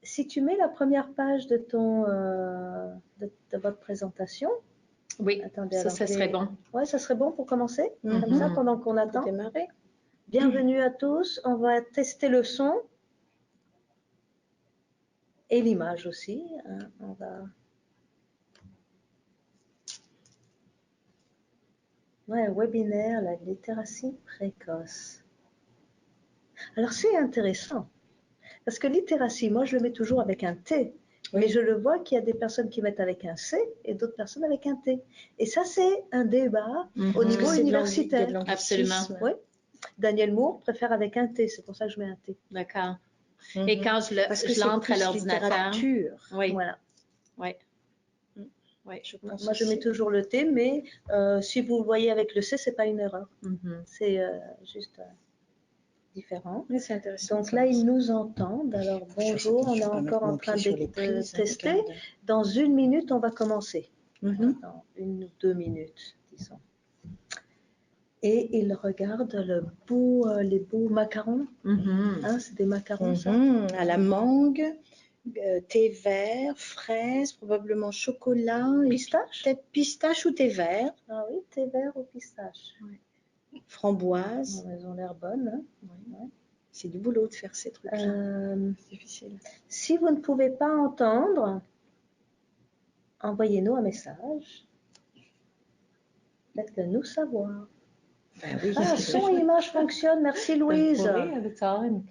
si tu mets la première page de de votre présentation. Oui, attendez, ça serait bon. Oui, ça serait bon pour commencer, comme ça, pendant qu'on attend. Démarrer. Bienvenue à tous. On va tester le son et l'image aussi. On va... Ouais, webinaire, la littératie précoce. Alors, c'est intéressant. Parce que littératie, moi, je le mets toujours avec un T. Mais je le vois qu'il y a des personnes qui mettent avec un C et d'autres personnes avec un T. Et ça, c'est un débat au niveau universitaire. Absolument. Oui. Daniel Moore préfère avec un T, c'est pour ça que je mets un T. D'accord. Et quand je l'entre à l'ordinateur. Oui. Voilà. Oui. Ouais, moi, je mets toujours le T, mais si vous le voyez avec le C, ce n'est pas une erreur. C'est juste différent. Oui, c'est intéressant. Donc là, ils nous entendent. Alors, bonjour, on est encore en train de tester. Dans 1 minute, on va commencer. Dans 1 ou 2 minutes, disons. Et ils regardent les beaux macarons. Hein, c'est des macarons, ça. À la mangue. Thé vert, fraise, probablement chocolat, pistache. Peut-être pistache ou thé vert. Ah oui, thé vert ou pistache. Ouais. Framboise. Elles ont l'air bonnes. Hein. Ouais. C'est du boulot de faire ces trucs-là. C'est difficile. Si vous ne pouvez pas entendre, envoyez-nous un message. Faites-le nous savoir. Ben oui. Son et image fonctionne. Merci Louise.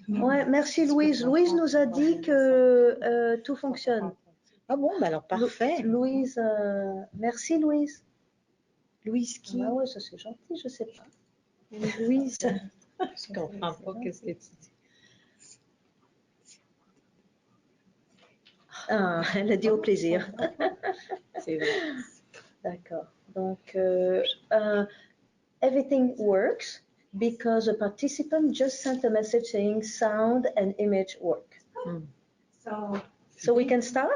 Ouais, merci Louise. Louise nous a dit que tout fonctionne. Ah bon, ben alors parfait. Louise, merci Louise. Louise qui? Ah ouais, ça c'est gentil, je sais pas. Louise. Je comprends pas ce que tu dis. Ah, elle a dit au plaisir. C'est vrai. D'accord. Donc, everything works because a participant just sent a message saying sound and image work. So we can start.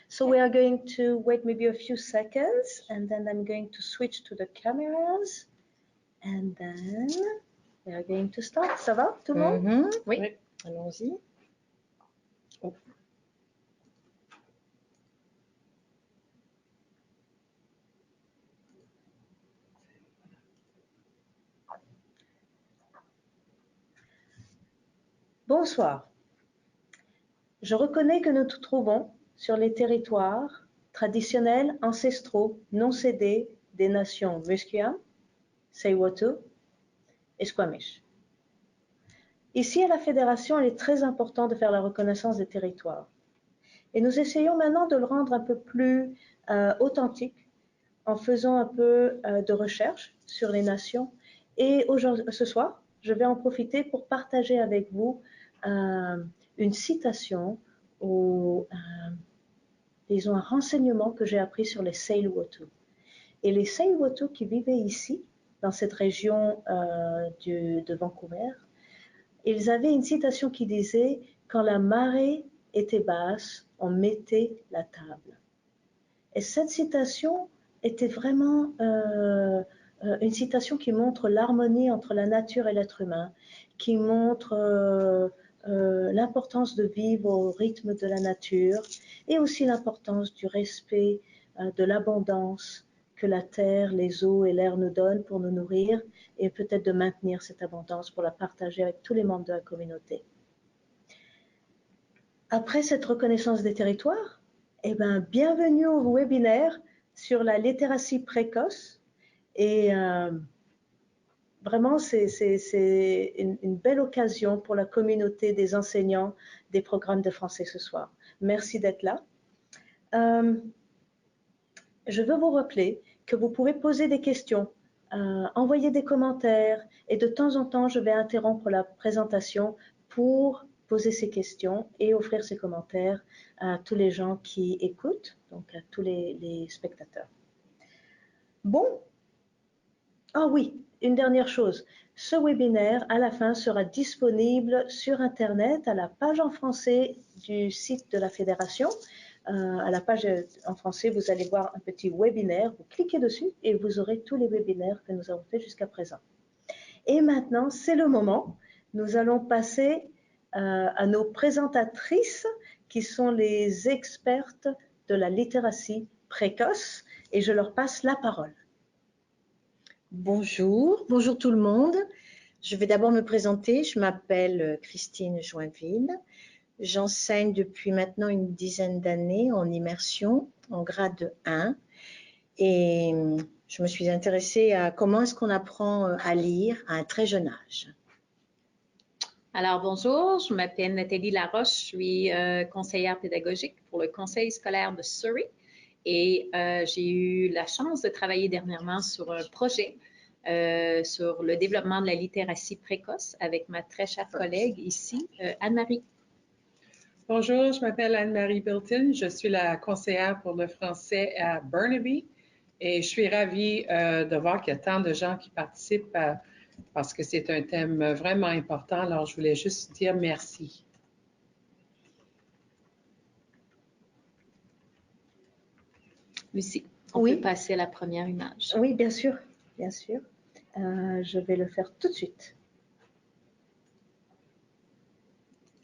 So we are going to wait maybe a few seconds, and then I'm going to switch to the cameras, and then we are going to start. Ça va, tout le monde? Oui. Allons-y. Oh. Bonsoir. Je reconnais que nous nous trouvons sur les territoires traditionnels, ancestraux, non cédés des nations Musqueam, Tsleil-Waututh et Squamish. Ici, à la Fédération, il est très important de faire la reconnaissance des territoires. Et nous essayons maintenant de le rendre un peu plus authentique en faisant un peu de recherche sur les nations. Et ce soir, je vais en profiter pour partager avec vous une citation ou disons un renseignement que j'ai appris sur les Tsleil-Waututh. Et les Tsleil-Waututh qui vivaient ici, dans cette région de Vancouver, ils avaient une citation qui disait « Quand la marée était basse, on mettait la table ». Et cette citation était vraiment une citation qui montre l'harmonie entre la nature et l'être humain, qui montre l'importance de vivre au rythme de la nature et aussi l'importance du respect de l'abondance que la terre, les eaux et l'air nous donnent pour nous nourrir et peut-être de maintenir cette abondance pour la partager avec tous les membres de la communauté. Après cette reconnaissance des territoires, eh bien, bienvenue au webinaire sur la littératie précoce et vraiment c'est une belle occasion pour la communauté des enseignants des programmes de français ce soir. Merci d'être là. Je veux vous rappeler que vous pouvez poser des questions, envoyer des commentaires et de temps en temps je vais interrompre la présentation pour poser ces questions et offrir ces commentaires à tous les gens qui écoutent, donc à tous les spectateurs. Bon, ah oui, une dernière chose, ce webinaire à la fin sera disponible sur Internet à la page en français du site de la Fédération. À la page en français, vous allez voir un petit webinaire, vous cliquez dessus et vous aurez tous les webinaires que nous avons fait jusqu'à présent. Et maintenant, c'est le moment, nous allons passer à nos présentatrices qui sont les expertes de la littératie précoce et je leur passe la parole. Bonjour, bonjour tout le monde. Je vais d'abord me présenter. Je m'appelle Christine Joinville. J'enseigne depuis maintenant une dizaine d'années en immersion, en grade 1. Et je me suis intéressée à comment est-ce qu'on apprend à lire à un très jeune âge. Alors, bonjour, je m'appelle Nathalie Laroche, je suis conseillère pédagogique pour le conseil scolaire de Surrey et j'ai eu la chance de travailler dernièrement sur un projet sur le développement de la littératie précoce avec ma très chère collègue ici, Anne-Marie. Bonjour, je m'appelle Anne-Marie Bilton, je suis la conseillère pour le français à Burnaby et je suis ravie de voir qu'il y a tant de gens qui participent parce que c'est un thème vraiment important. Alors, je voulais juste dire merci. Lucie, on peut passer à la première image. Oui, bien sûr, bien sûr. Je vais le faire tout de suite.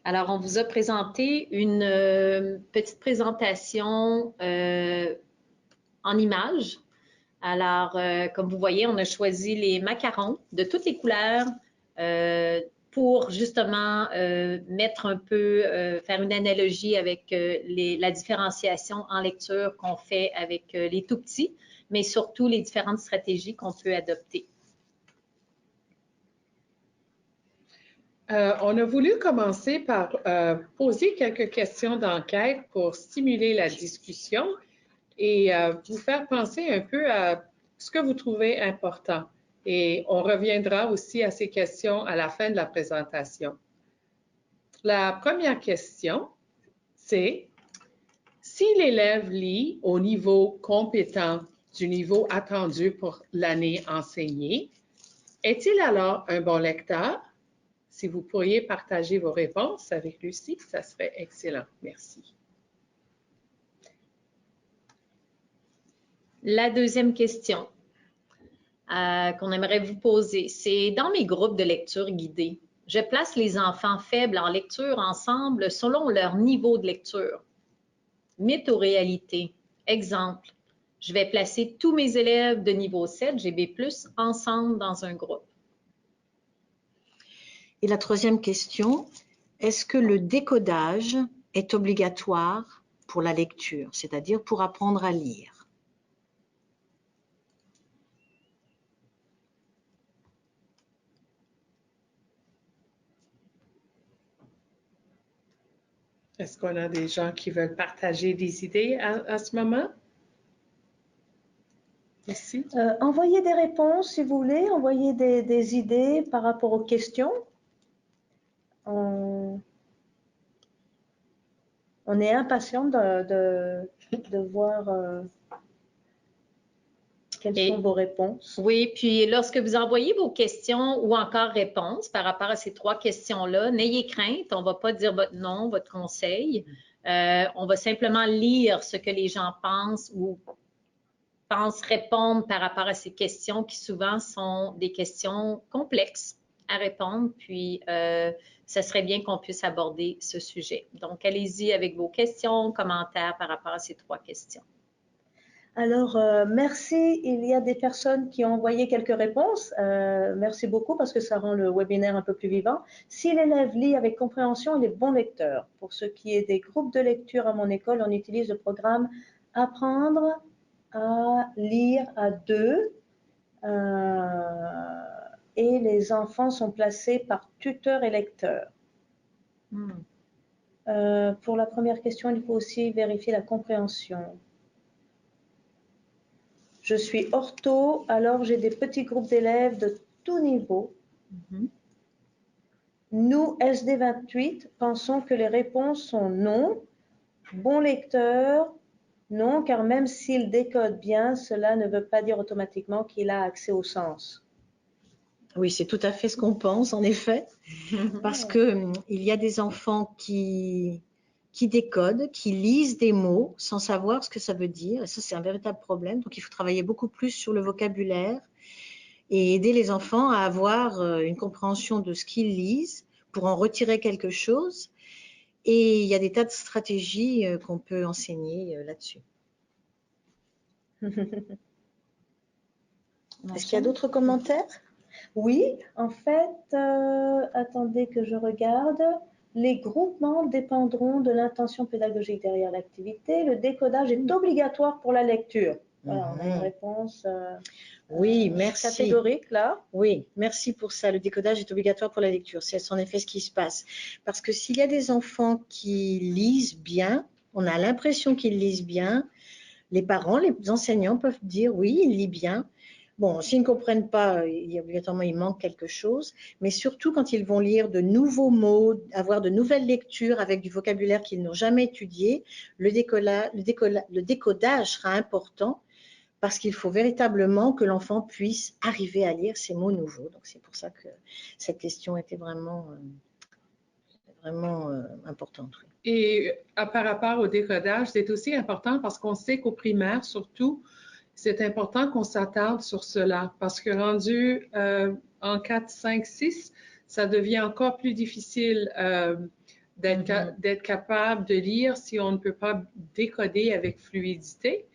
Alors, on vous a présenté une petite présentation en images. Alors, comme vous voyez, on a choisi les macarons de toutes les couleurs pour justement mettre un peu, faire une analogie avec la différenciation en lecture qu'on fait avec les tout-petits, mais surtout les différentes stratégies qu'on peut adopter. On a voulu commencer par poser quelques questions d'enquête pour stimuler la discussion et vous faire penser un peu à ce que vous trouvez important. Et on reviendra aussi à ces questions à la fin de la présentation. La première question, c'est si l'élève lit au niveau compétent du niveau attendu pour l'année enseignée, est-il alors un bon lecteur? Si vous pourriez partager vos réponses avec Lucie, ça serait excellent. Merci. La deuxième question qu'on aimerait vous poser, c'est dans mes groupes de lecture guidée, je place les enfants faibles en lecture ensemble selon leur niveau de lecture. Mythe ou réalité? Exemple, je vais placer tous mes élèves de niveau 7 GB+, ensemble dans un groupe. Et la troisième question, est-ce que le décodage est obligatoire pour la lecture, c'est-à-dire pour apprendre à lire? Est-ce qu'on a des gens qui veulent partager des idées à ce moment? Ici? Envoyez des réponses si vous voulez, envoyez des idées par rapport aux questions. On est impatient de voir quelles sont vos réponses. Oui, puis lorsque vous envoyez vos questions ou encore réponses par rapport à ces trois questions-là, n'ayez crainte, on ne va pas dire votre nom, votre conseil. On va simplement lire ce que les gens pensent ou pensent répondre par rapport à ces questions qui souvent sont des questions complexes à répondre, puis ça serait bien qu'on puisse aborder ce sujet. Donc, allez-y avec vos questions, commentaires par rapport à ces trois questions. Alors, merci. Il y a des personnes qui ont envoyé quelques réponses. Merci beaucoup parce que ça rend le webinaire un peu plus vivant. Si l'élève lit avec compréhension, il est bon lecteur. Pour ce qui est des groupes de lecture à mon école, on utilise le programme Apprendre à lire à deux. Et les enfants sont placés par tuteur et lecteur. Pour la première question, il faut aussi vérifier la compréhension. Je suis ortho, alors j'ai des petits groupes d'élèves de tout niveau. Nous, SD28, pensons que les réponses sont non. Bon lecteur, non, car même s'il décode bien, cela ne veut pas dire automatiquement qu'il a accès au sens. Oui, c'est tout à fait ce qu'on pense, en effet, parce qu'il y a des enfants qui décodent, qui lisent des mots sans savoir ce que ça veut dire, et ça, c'est un véritable problème. Donc, il faut travailler beaucoup plus sur le vocabulaire et aider les enfants à avoir une compréhension de ce qu'ils lisent pour en retirer quelque chose. Et il y a des tas de stratégies qu'on peut enseigner là-dessus. Est-ce qu'il y a d'autres commentaires? Oui, en fait, attendez que je regarde. Les groupements dépendront de l'intention pédagogique derrière l'activité. Le décodage est obligatoire pour la lecture. Voilà, on a une réponse oui, merci. Catégorique là. Oui, merci pour ça. Le décodage est obligatoire pour la lecture. C'est en effet ce qui se passe. Parce que s'il y a des enfants qui lisent bien, on a l'impression qu'ils lisent bien, les parents, les enseignants peuvent dire oui, il lit bien. Bon, s'ils ne comprennent pas, obligatoirement, il manque quelque chose. Mais surtout, quand ils vont lire de nouveaux mots, avoir de nouvelles lectures avec du vocabulaire qu'ils n'ont jamais étudié, le décodage sera important parce qu'il faut véritablement que l'enfant puisse arriver à lire ces mots nouveaux. Donc, c'est pour ça que cette question était vraiment importante. Oui. Et par rapport au décodage, c'est aussi important parce qu'on sait qu'au primaire, surtout, c'est important qu'on s'attarde sur cela parce que rendu en 4, 5, 6, ça devient encore plus difficile d'être capable de lire si on ne peut pas décoder avec fluidité.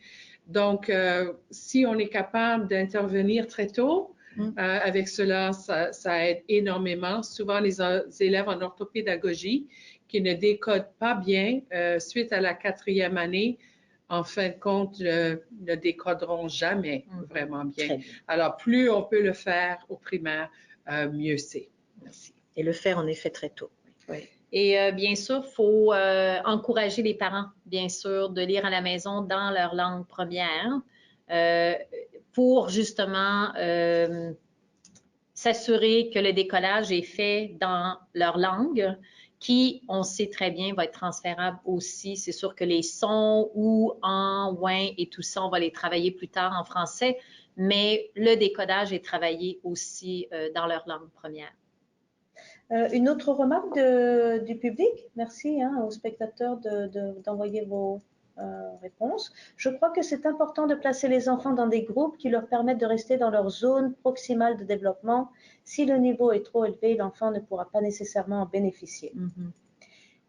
Donc, si on est capable d'intervenir très tôt, avec cela, ça aide énormément. Souvent, les élèves en orthopédagogie qui ne décodent pas bien suite à la 4e année, en fin de compte, ne décoderont jamais vraiment bien. Alors, plus on peut le faire au primaire, mieux c'est. Merci. Et le faire, en effet, très tôt. Oui. Et bien sûr, il faut encourager les parents, bien sûr, de lire à la maison dans leur langue première pour justement s'assurer que le décollage est fait dans leur langue, qui, on sait très bien, va être transférable aussi. C'est sûr que les sons ou en, ouin et tout ça, on va les travailler plus tard en français, mais le décodage est travaillé aussi dans leur langue première. Une autre remarque du public, merci aux spectateurs d'envoyer vos réponses. Je crois que c'est important de placer les enfants dans des groupes qui leur permettent de rester dans leur zone proximale de développement. Si le niveau est trop élevé, l'enfant ne pourra pas nécessairement en bénéficier.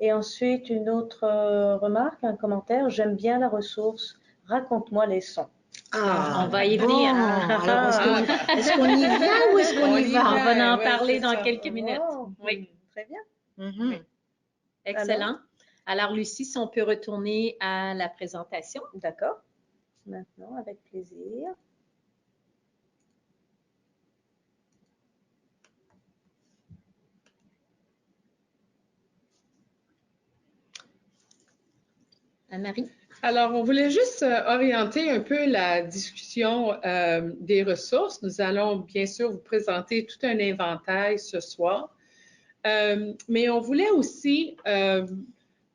Et ensuite, une autre remarque, un commentaire, j'aime bien la ressource, raconte-moi les sons. On va y venir. Alors, est-ce qu'on y vient ou est-ce qu'on y va? On va en parler dans quelques minutes. Oui. Très bien. Oui. Excellent. Alors, Lucie, si on peut retourner à la présentation. D'accord. Maintenant, avec plaisir. Anne-Marie? Alors, on voulait juste orienter un peu la discussion des ressources. Nous allons bien sûr vous présenter tout un inventaire ce soir, mais on voulait aussi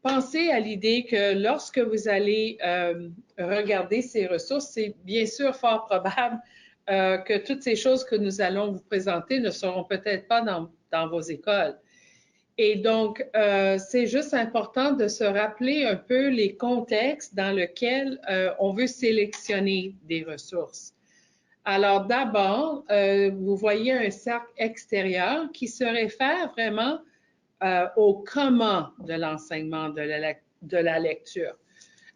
penser à l'idée que lorsque vous allez regarder ces ressources, c'est bien sûr fort probable que toutes ces choses que nous allons vous présenter ne seront peut-être pas dans vos écoles. Et donc, c'est juste important de se rappeler un peu les contextes dans lesquels on veut sélectionner des ressources. Alors, d'abord, vous voyez un cercle extérieur qui se réfère vraiment au comment de l'enseignement de la lecture.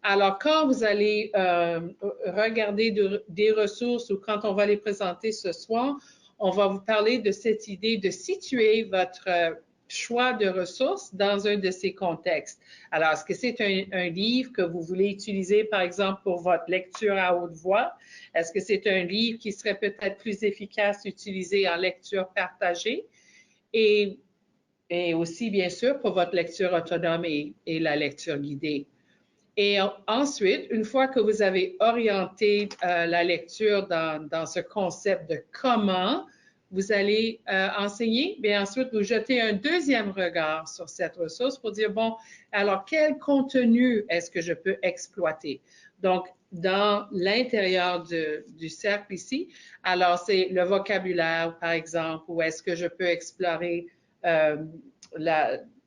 Alors, quand vous allez regarder des ressources ou quand on va les présenter ce soir, on va vous parler de cette idée de situer votre choix de ressources dans un de ces contextes. Alors, est-ce que c'est un livre que vous voulez utiliser, par exemple, pour votre lecture à haute voix? Est-ce que c'est un livre qui serait peut-être plus efficace utilisé en lecture partagée? Et aussi, bien sûr, pour votre lecture autonome et la lecture guidée. Et ensuite, une fois que vous avez orienté la lecture dans ce concept de comment vous allez enseigner, bien ensuite, vous jetez un deuxième regard sur cette ressource pour dire, bon, alors quel contenu est-ce que je peux exploiter? Donc, dans l'intérieur du cercle ici, alors c'est le vocabulaire, par exemple, ou est-ce que je peux explorer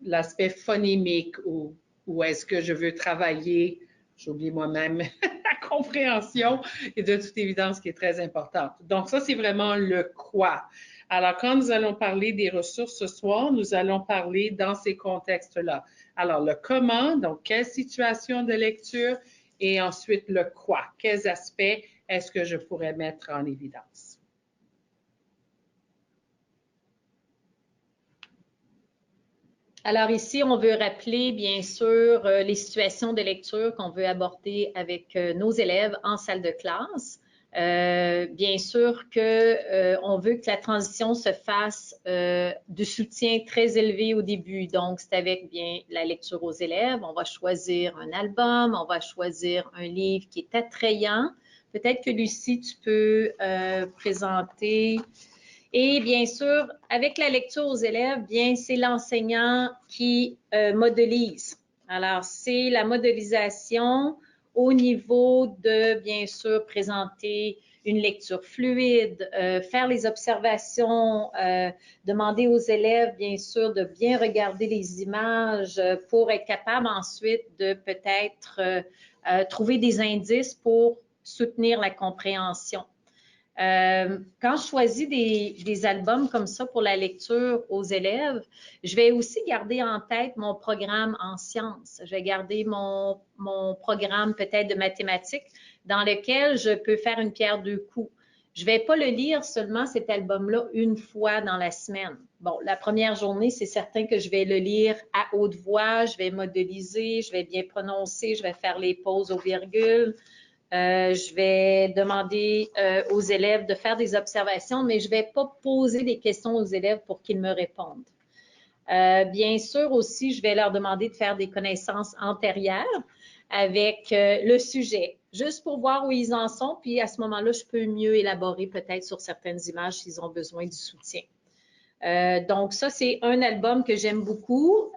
l'aspect phonémique ou est-ce que je veux travailler, j'oublie moi-même, la compréhension et de toute évidence qui est très importante. Donc ça, c'est vraiment le quoi. Alors, quand nous allons parler des ressources ce soir, nous allons parler dans ces contextes-là. Alors, le comment, donc quelle situation de lecture, et ensuite le quoi, quels aspects est-ce que je pourrais mettre en évidence. Alors ici, on veut rappeler, bien sûr, les situations de lecture qu'on veut aborder avec nos élèves en salle de classe. Bien sûr qu'on veut que la transition se fasse de soutien très élevé au début. Donc, c'est avec bien la lecture aux élèves. On va choisir un album, on va choisir un livre qui est attrayant. Peut-être que Lucie, tu peux présenter. Et bien sûr, avec la lecture aux élèves, bien, c'est l'enseignant qui modélise. Alors, c'est la modélisation au niveau de, bien sûr, présenter une lecture fluide, faire les observations, demander aux élèves, bien sûr, de bien regarder les images pour être capable ensuite de peut-être trouver des indices pour soutenir la compréhension. Quand je choisis des albums comme ça pour la lecture aux élèves, je vais aussi garder en tête mon programme en sciences. Je vais garder mon programme peut-être de mathématiques dans lequel je peux faire une pierre deux coups. Je ne vais pas le lire seulement cet album-là une fois dans la semaine. Bon, la première journée, c'est certain que je vais le lire à haute voix, je vais modéliser, je vais bien prononcer, je vais faire les pauses aux virgules. Je vais demander aux élèves de faire des observations, mais je ne vais pas poser des questions aux élèves pour qu'ils me répondent. Bien sûr aussi, je vais leur demander de faire des connaissances antérieures avec le sujet, juste pour voir où ils en sont, puis à ce moment-là, je peux mieux élaborer peut-être sur certaines images s'ils ont besoin du soutien. Donc ça, c'est un album que j'aime beaucoup,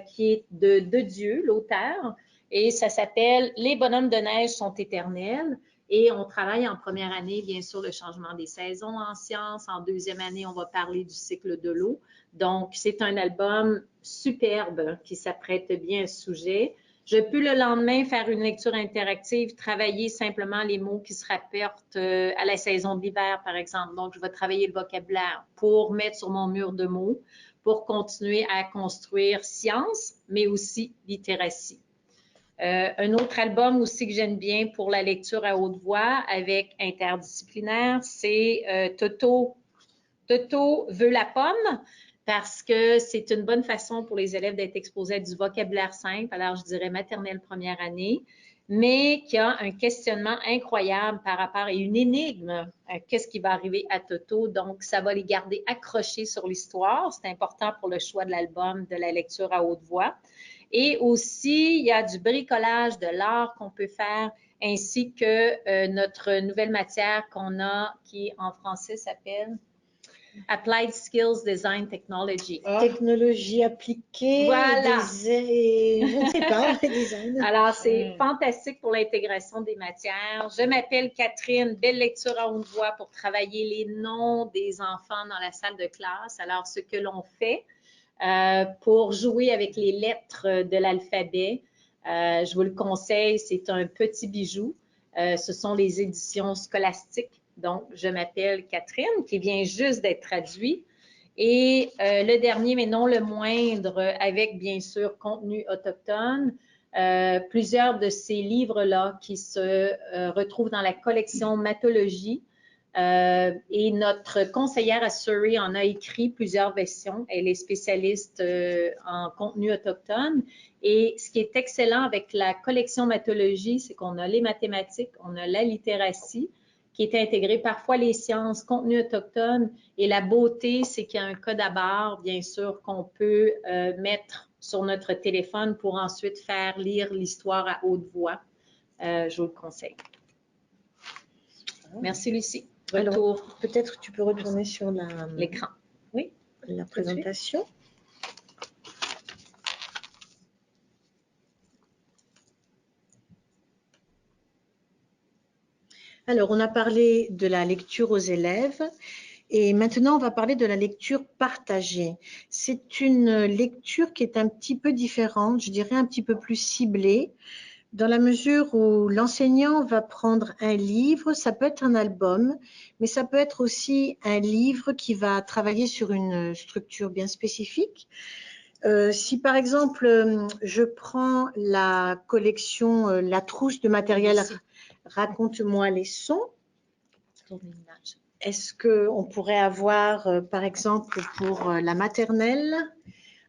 qui est de Dieu, l'auteur, et ça s'appelle « Les bonhommes de neige sont éternels ». Et on travaille en première année, bien sûr, le changement des saisons en sciences. En deuxième année, on va parler du cycle de l'eau. Donc, c'est un album superbe qui s'apprête bien à ce sujet. Je peux le lendemain faire une lecture interactive, travailler simplement les mots qui se rapportent à la saison de l'hiver, par exemple. Donc, je vais travailler le vocabulaire pour mettre sur mon mur de mots, pour continuer à construire science, mais aussi littératie. Un autre album aussi que j'aime bien pour la lecture à haute voix avec interdisciplinaire, c'est Toto veut la pomme, parce que c'est une bonne façon pour les élèves d'être exposés à du vocabulaire simple, alors je dirais maternelle première année, mais qui a un questionnement incroyable par rapport à une énigme, qu'est-ce qui va arriver à Toto, donc ça va les garder accrochés sur l'histoire, c'est important pour le choix de l'album, de la lecture à haute voix. Et aussi, il y a du bricolage, de l'art qu'on peut faire, ainsi que notre nouvelle matière qu'on a, qui en français s'appelle Applied Skills Design Technology. Technologie appliquée. Voilà. Je ne sais pas, design. Alors, c'est fantastique pour l'intégration des matières. Je m'appelle Catherine, belle lecture à haute voix pour travailler les noms des enfants dans la salle de classe. Alors, ce que l'on fait pour jouer avec les lettres de l'alphabet, je vous le conseille, c'est un petit bijou. Ce sont les éditions scolastiques. Donc, je m'appelle Catherine, qui vient juste d'être traduit. Et le dernier, mais non le moindre, avec bien sûr contenu autochtone, plusieurs de ces livres-là qui se retrouvent dans la collection Mathologie. Et notre conseillère à Surrey en a écrit plusieurs versions. Elle est spécialiste en contenu autochtone. Et ce qui est excellent avec la collection Mathologie, c'est qu'on a les mathématiques, on a la littératie, qui est intégrée, parfois les sciences, contenu autochtone. Et la beauté, c'est qu'il y a un code à barre, bien sûr, qu'on peut mettre sur notre téléphone pour ensuite faire lire l'histoire à haute voix. Je vous le conseille. Merci, Lucie. Alors, peut-être tu peux retourner sur l'écran. Oui. La présentation. Alors, on a parlé de la lecture aux élèves et maintenant, on va parler de la lecture partagée. C'est une lecture qui est un petit peu différente, je dirais un petit peu plus ciblée, dans la mesure où l'enseignant va prendre un livre, ça peut être un album, mais ça peut être aussi un livre qui va travailler sur une structure bien spécifique. Si par exemple, je prends la collection La trousse de matériel Raconte-moi les sons, est-ce qu'on pourrait avoir, par exemple, pour la maternelle,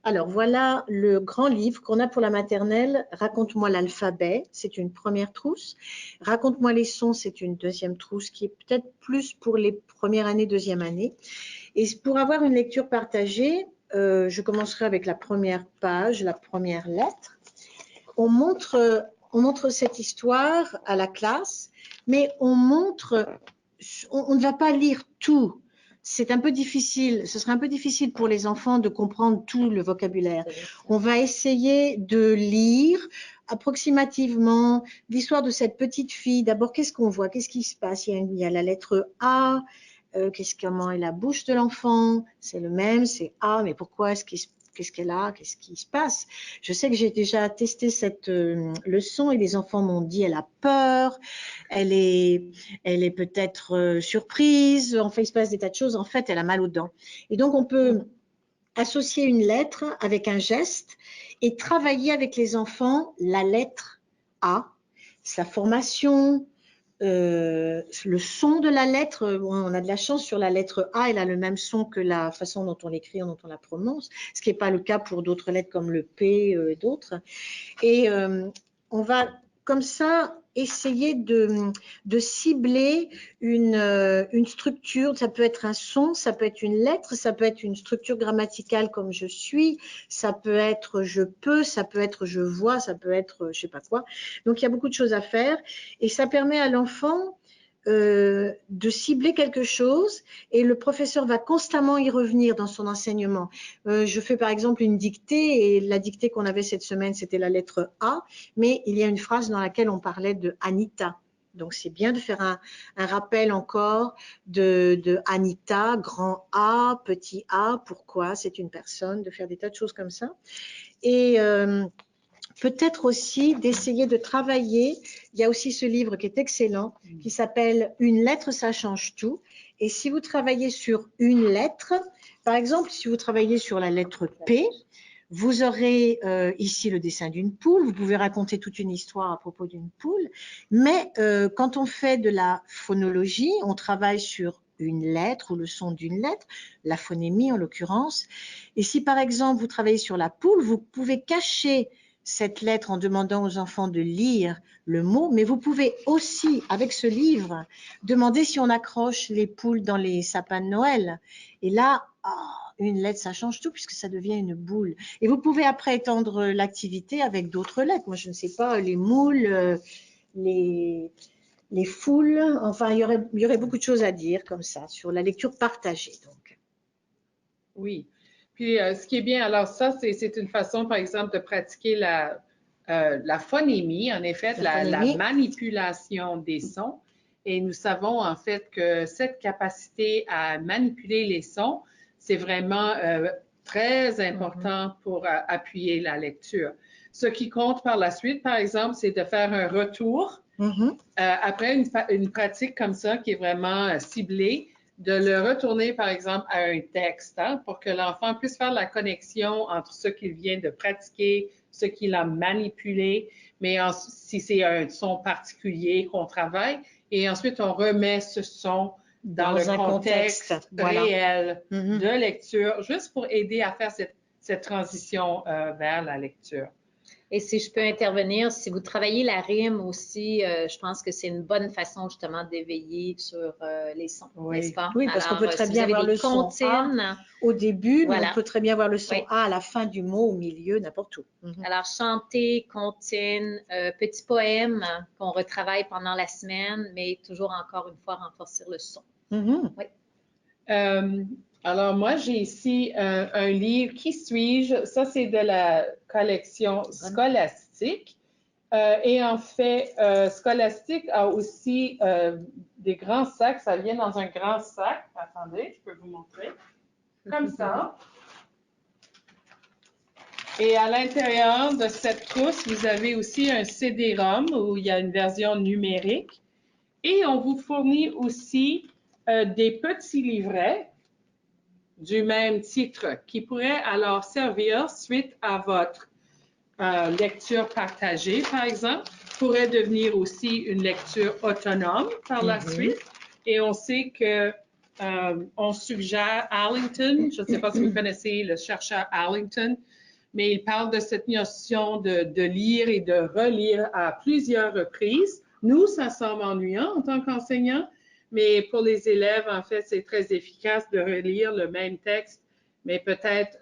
alors voilà le grand livre qu'on a pour la maternelle, Raconte-moi l'alphabet, c'est une première trousse. Raconte-moi les sons, c'est une deuxième trousse qui est peut-être plus pour les premières années, deuxième année. Et pour avoir une lecture partagée, je commencerai avec la première page, la première lettre. On montre cette histoire à la classe, mais on ne va pas lire tout. C'est un peu difficile, ce serait un peu difficile pour les enfants de comprendre tout le vocabulaire. On va essayer de lire approximativement l'histoire de cette petite fille. D'abord, qu'est-ce qu'on voit? Qu'est-ce qui se passe? Il y a la lettre A. Comment est la bouche de l'enfant? C'est le même, c'est A, mais pourquoi qu'est-ce qu'elle a? Qu'est-ce qui se passe? Je sais que j'ai déjà testé cette leçon et les enfants m'ont dit elle a peur, elle est peut-être surprise, enfin il se passe des tas de choses, en fait elle a mal aux dents. Et donc on peut associer une lettre avec un geste et travailler avec les enfants la lettre A, sa formation, le son de la lettre. On a de la chance sur la lettre A, elle a le même son que la façon dont on l'écrit, dont on la prononce, ce qui n'est pas le cas pour d'autres lettres comme le P et d'autres. Et on va comme ça essayer de cibler une structure. Ça peut être un son, ça peut être une lettre, ça peut être une structure grammaticale comme je suis, ça peut être je peux, ça peut être je vois, ça peut être je sais pas quoi. Donc il y a beaucoup de choses à faire et ça permet à l'enfant de cibler quelque chose et le professeur va constamment y revenir dans son enseignement. Je fais par exemple une dictée et la dictée qu'on avait cette semaine, c'était la lettre A, mais il y a une phrase dans laquelle on parlait de Anita. Donc, c'est bien de faire un rappel encore de Anita, grand A, petit A, pourquoi c'est une personne, de faire des tas de choses comme ça. Et peut-être aussi d'essayer de travailler. Il y a aussi ce livre qui est excellent, qui s'appelle « Une lettre, ça change tout ». Et si vous travaillez sur une lettre, par exemple, si vous travaillez sur la lettre P, vous aurez ici le dessin d'une poule. Vous pouvez raconter toute une histoire à propos d'une poule. Mais quand on fait de la phonologie, on travaille sur une lettre ou le son d'une lettre, la phonémie en l'occurrence. Et si par exemple vous travaillez sur la poule, vous pouvez cacher cette lettre en demandant aux enfants de lire le mot, mais vous pouvez aussi, avec ce livre, demander si on accroche les poules dans les sapins de Noël. Et là, une lettre, ça change tout puisque ça devient une boule. Et vous pouvez après étendre l'activité avec d'autres lettres. Moi, je ne sais pas, les moules, les foules, enfin, il y aurait beaucoup de choses à dire comme ça sur la lecture partagée. Donc. Oui. Puis, ce qui est bien, alors ça, c'est une façon, par exemple, de pratiquer la phonémie, en effet, la manipulation des sons. Et nous savons, en fait, que cette capacité à manipuler les sons, c'est vraiment très important pour appuyer la lecture. Ce qui compte par la suite, par exemple, c'est de faire un retour après une pratique comme ça qui est vraiment ciblée, de le retourner, par exemple, à un texte pour que l'enfant puisse faire la connexion entre ce qu'il vient de pratiquer, ce qu'il a manipulé, mais si c'est un son particulier qu'on travaille, et ensuite on remet ce son dans le contexte réel de lecture, juste pour aider à faire cette transition vers la lecture. Et si je peux intervenir, si vous travaillez la rime aussi, je pense que c'est une bonne façon justement d'éveiller sur les sons, n'est-ce pas? Oui, parce qu'on peut très bien voir le son A au début, mais on peut très bien voir le son A à la fin du mot, au milieu, n'importe où. Alors, chanter, comptine, petit poème qu'on retravaille pendant la semaine, mais toujours encore une fois renforcer le son. Oui. Alors, moi, j'ai ici un livre, Qui suis-je? Ça, c'est de la collection Scholastique. Et en fait, Scholastique a aussi des grands sacs. Ça vient dans un grand sac. Attendez, je peux vous montrer. Comme ça. Et à l'intérieur de cette trousse, vous avez aussi un CD-ROM où il y a une version numérique. Et on vous fournit aussi des petits livrets du même titre qui pourraient alors servir suite à votre lecture partagée, par exemple, pourrait devenir aussi une lecture autonome par la suite. Et on sait que on suggère Arlington, je ne sais pas si vous connaissez le chercheur Arlington, mais il parle de cette notion de lire et de relire à plusieurs reprises. Nous, ça semble ennuyant en tant qu'enseignant, mais pour les élèves, en fait, c'est très efficace de relire le même texte, mais peut-être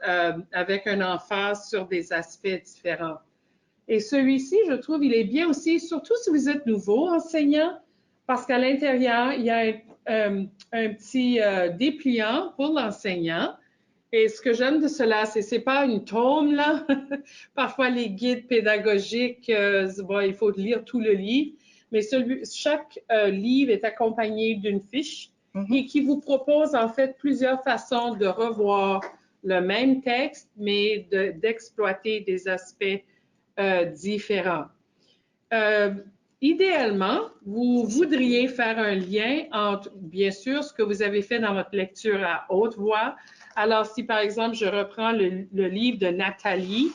avec un emphase sur des aspects différents. Et celui-ci, je trouve, il est bien aussi, surtout si vous êtes nouveau enseignant, parce qu'à l'intérieur, il y a un petit dépliant pour l'enseignant. Et ce que j'aime de cela, c'est pas une tome, là. Parfois, les guides pédagogiques, bon, il faut lire tout le livre, mais chaque livre est accompagné d'une fiche et qui vous propose, en fait, plusieurs façons de revoir le même texte, mais d'exploiter des aspects différents. Idéalement, vous voudriez faire un lien entre, bien sûr, ce que vous avez fait dans votre lecture à haute voix. Alors, si par exemple, je reprends le livre de Nathalie,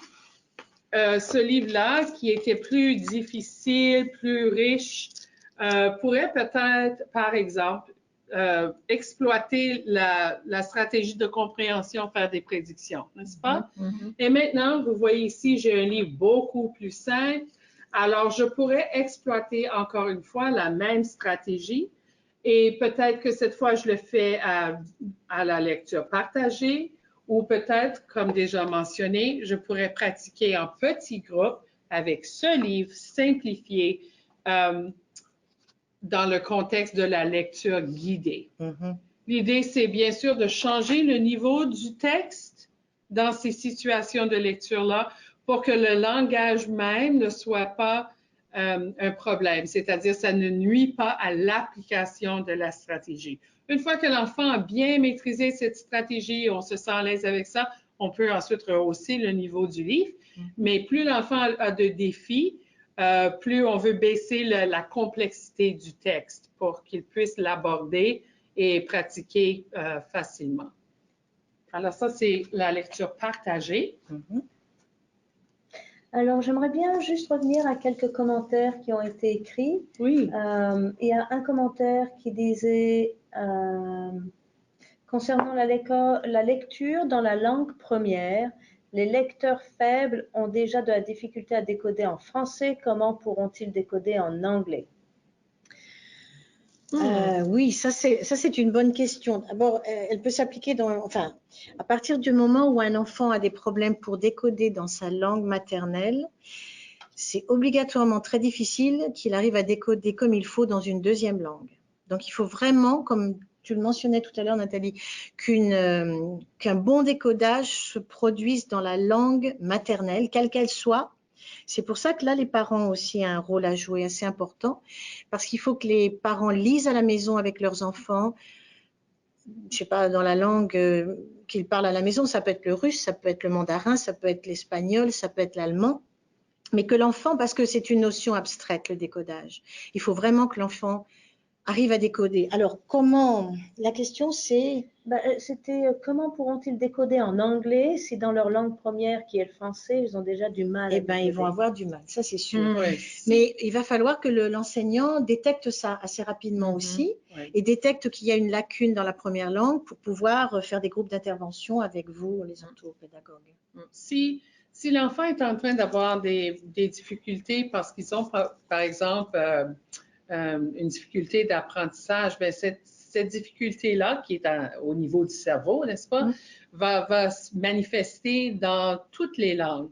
ce livre-là, qui était plus difficile, plus riche, pourrait peut-être, par exemple, exploiter la stratégie de compréhension, faire des prédictions, n'est-ce pas? Et maintenant, vous voyez ici, j'ai un livre beaucoup plus simple. Alors, je pourrais exploiter encore une fois la même stratégie et peut-être que cette fois, je le fais à la lecture partagée ou peut-être, comme déjà mentionné, je pourrais pratiquer en petits groupes avec ce livre simplifié dans le contexte de la lecture guidée. L'idée, c'est bien sûr de changer le niveau du texte dans ces situations de lecture-là pour que le langage même ne soit pas un problème, c'est-à-dire ça ne nuit pas à l'application de la stratégie. Une fois que l'enfant a bien maîtrisé cette stratégie, on se sent à l'aise avec ça, on peut ensuite rehausser le niveau du livre, mais plus l'enfant a de défis, plus on veut baisser la complexité du texte pour qu'il puisse l'aborder et pratiquer facilement. Alors ça, c'est la lecture partagée. Alors, j'aimerais bien juste revenir à quelques commentaires qui ont été écrits. Oui. Il y a un commentaire qui disait concernant la lecture dans la langue première, les lecteurs faibles ont déjà de la difficulté à décoder en français. Comment pourront-ils décoder en anglais? Oui, ça c'est une bonne question. D'abord, elle peut s'appliquer à partir du moment où un enfant a des problèmes pour décoder dans sa langue maternelle, c'est obligatoirement très difficile qu'il arrive à décoder comme il faut dans une deuxième langue. Donc, il faut vraiment, comme tu le mentionnais tout à l'heure, Nathalie, qu'un bon décodage se produise dans la langue maternelle, quelle qu'elle soit. C'est pour ça que là, les parents ont aussi un rôle à jouer assez important, parce qu'il faut que les parents lisent à la maison avec leurs enfants, je sais pas, dans la langue qu'ils parlent à la maison. Ça peut être le russe, ça peut être le mandarin, ça peut être l'espagnol, ça peut être l'allemand. Mais que l'enfant, parce que c'est une notion abstraite, le décodage, il faut vraiment que l'enfant arrive à décoder. Alors, comment? La question, c'est... C'était comment pourront-ils décoder en anglais si dans leur langue première, qui est le français, ils ont déjà du mal à décoder? Ils vont avoir du mal, ça c'est sûr. Oui. Mais il va falloir que l'enseignant détecte ça assez rapidement aussi et détecte qu'il y a une lacune dans la première langue pour pouvoir faire des groupes d'intervention avec vous, les orthopédagogues. Si l'enfant est en train d'avoir des difficultés parce qu'ils ont, par exemple, une difficulté d'apprentissage, bien, cette difficulté-là, qui est au niveau du cerveau, n'est-ce pas, va se manifester dans toutes les langues.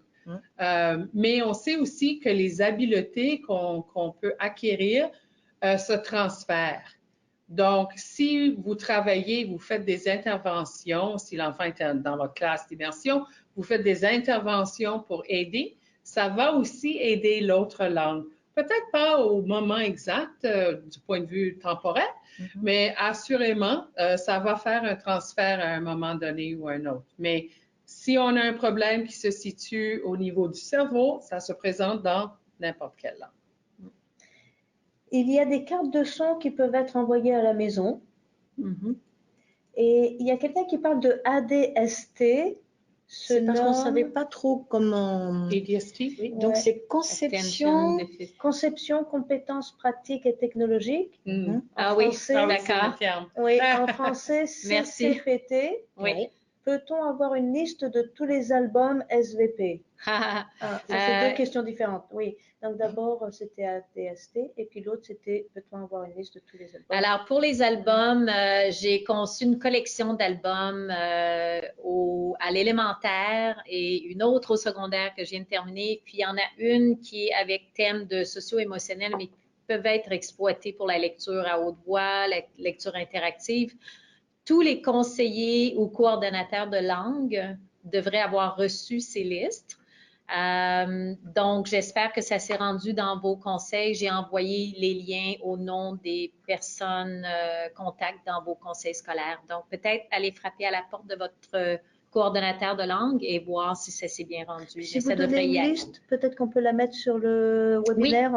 Mais on sait aussi que les habiletés qu'on peut acquérir se transfèrent. Donc, si vous travaillez, vous faites des interventions, si l'enfant est dans votre classe d'immersion, vous faites des interventions pour aider, ça va aussi aider l'autre langue. Peut-être pas au moment exact du point de vue temporel, mais assurément, ça va faire un transfert à un moment donné ou à un autre. Mais Si on a un problème qui se situe au niveau du cerveau, ça se présente dans n'importe quelle langue. Il y a des cartes de son qui peuvent être envoyées à la maison. Mhm. Et il y a quelqu'un qui parle de ADST. C'est parce qu'on ne savait pas trop comment... ADST, oui. Donc, Ouais. c'est conception... Conception, compétences pratiques et technologiques. Mm. Ah En oui, français, Ah oui, c'est d'accord. le terme. oui, en français, Merci. CCPT. Oui. Peut-on avoir une liste de tous les albums SVP? Ça, c'est deux questions différentes. Oui. Donc, d'abord, c'était ADST. Et puis l'autre, c'était peut-on avoir une liste de tous les albums? Alors, pour les albums, j'ai conçu une collection d'albums à l'élémentaire et une autre au secondaire que je viens de terminer. Puis, il y en a une qui est avec thème de socio-émotionnel, mais qui peuvent être exploités pour la lecture à haute voix, la lecture interactive. Tous les conseillers ou coordonnateurs de langue devraient avoir reçu ces listes. Donc, j'espère que ça s'est rendu dans vos conseils. J'ai envoyé les liens au nom des personnes contacts dans vos conseils scolaires. Donc, peut-être aller frapper à la porte de votre coordonnateur de langue et voir si ça s'est bien rendu. Si Mais ça vous donnez devrait y une être. liste, peut-être qu'on peut la mettre sur le webinaire,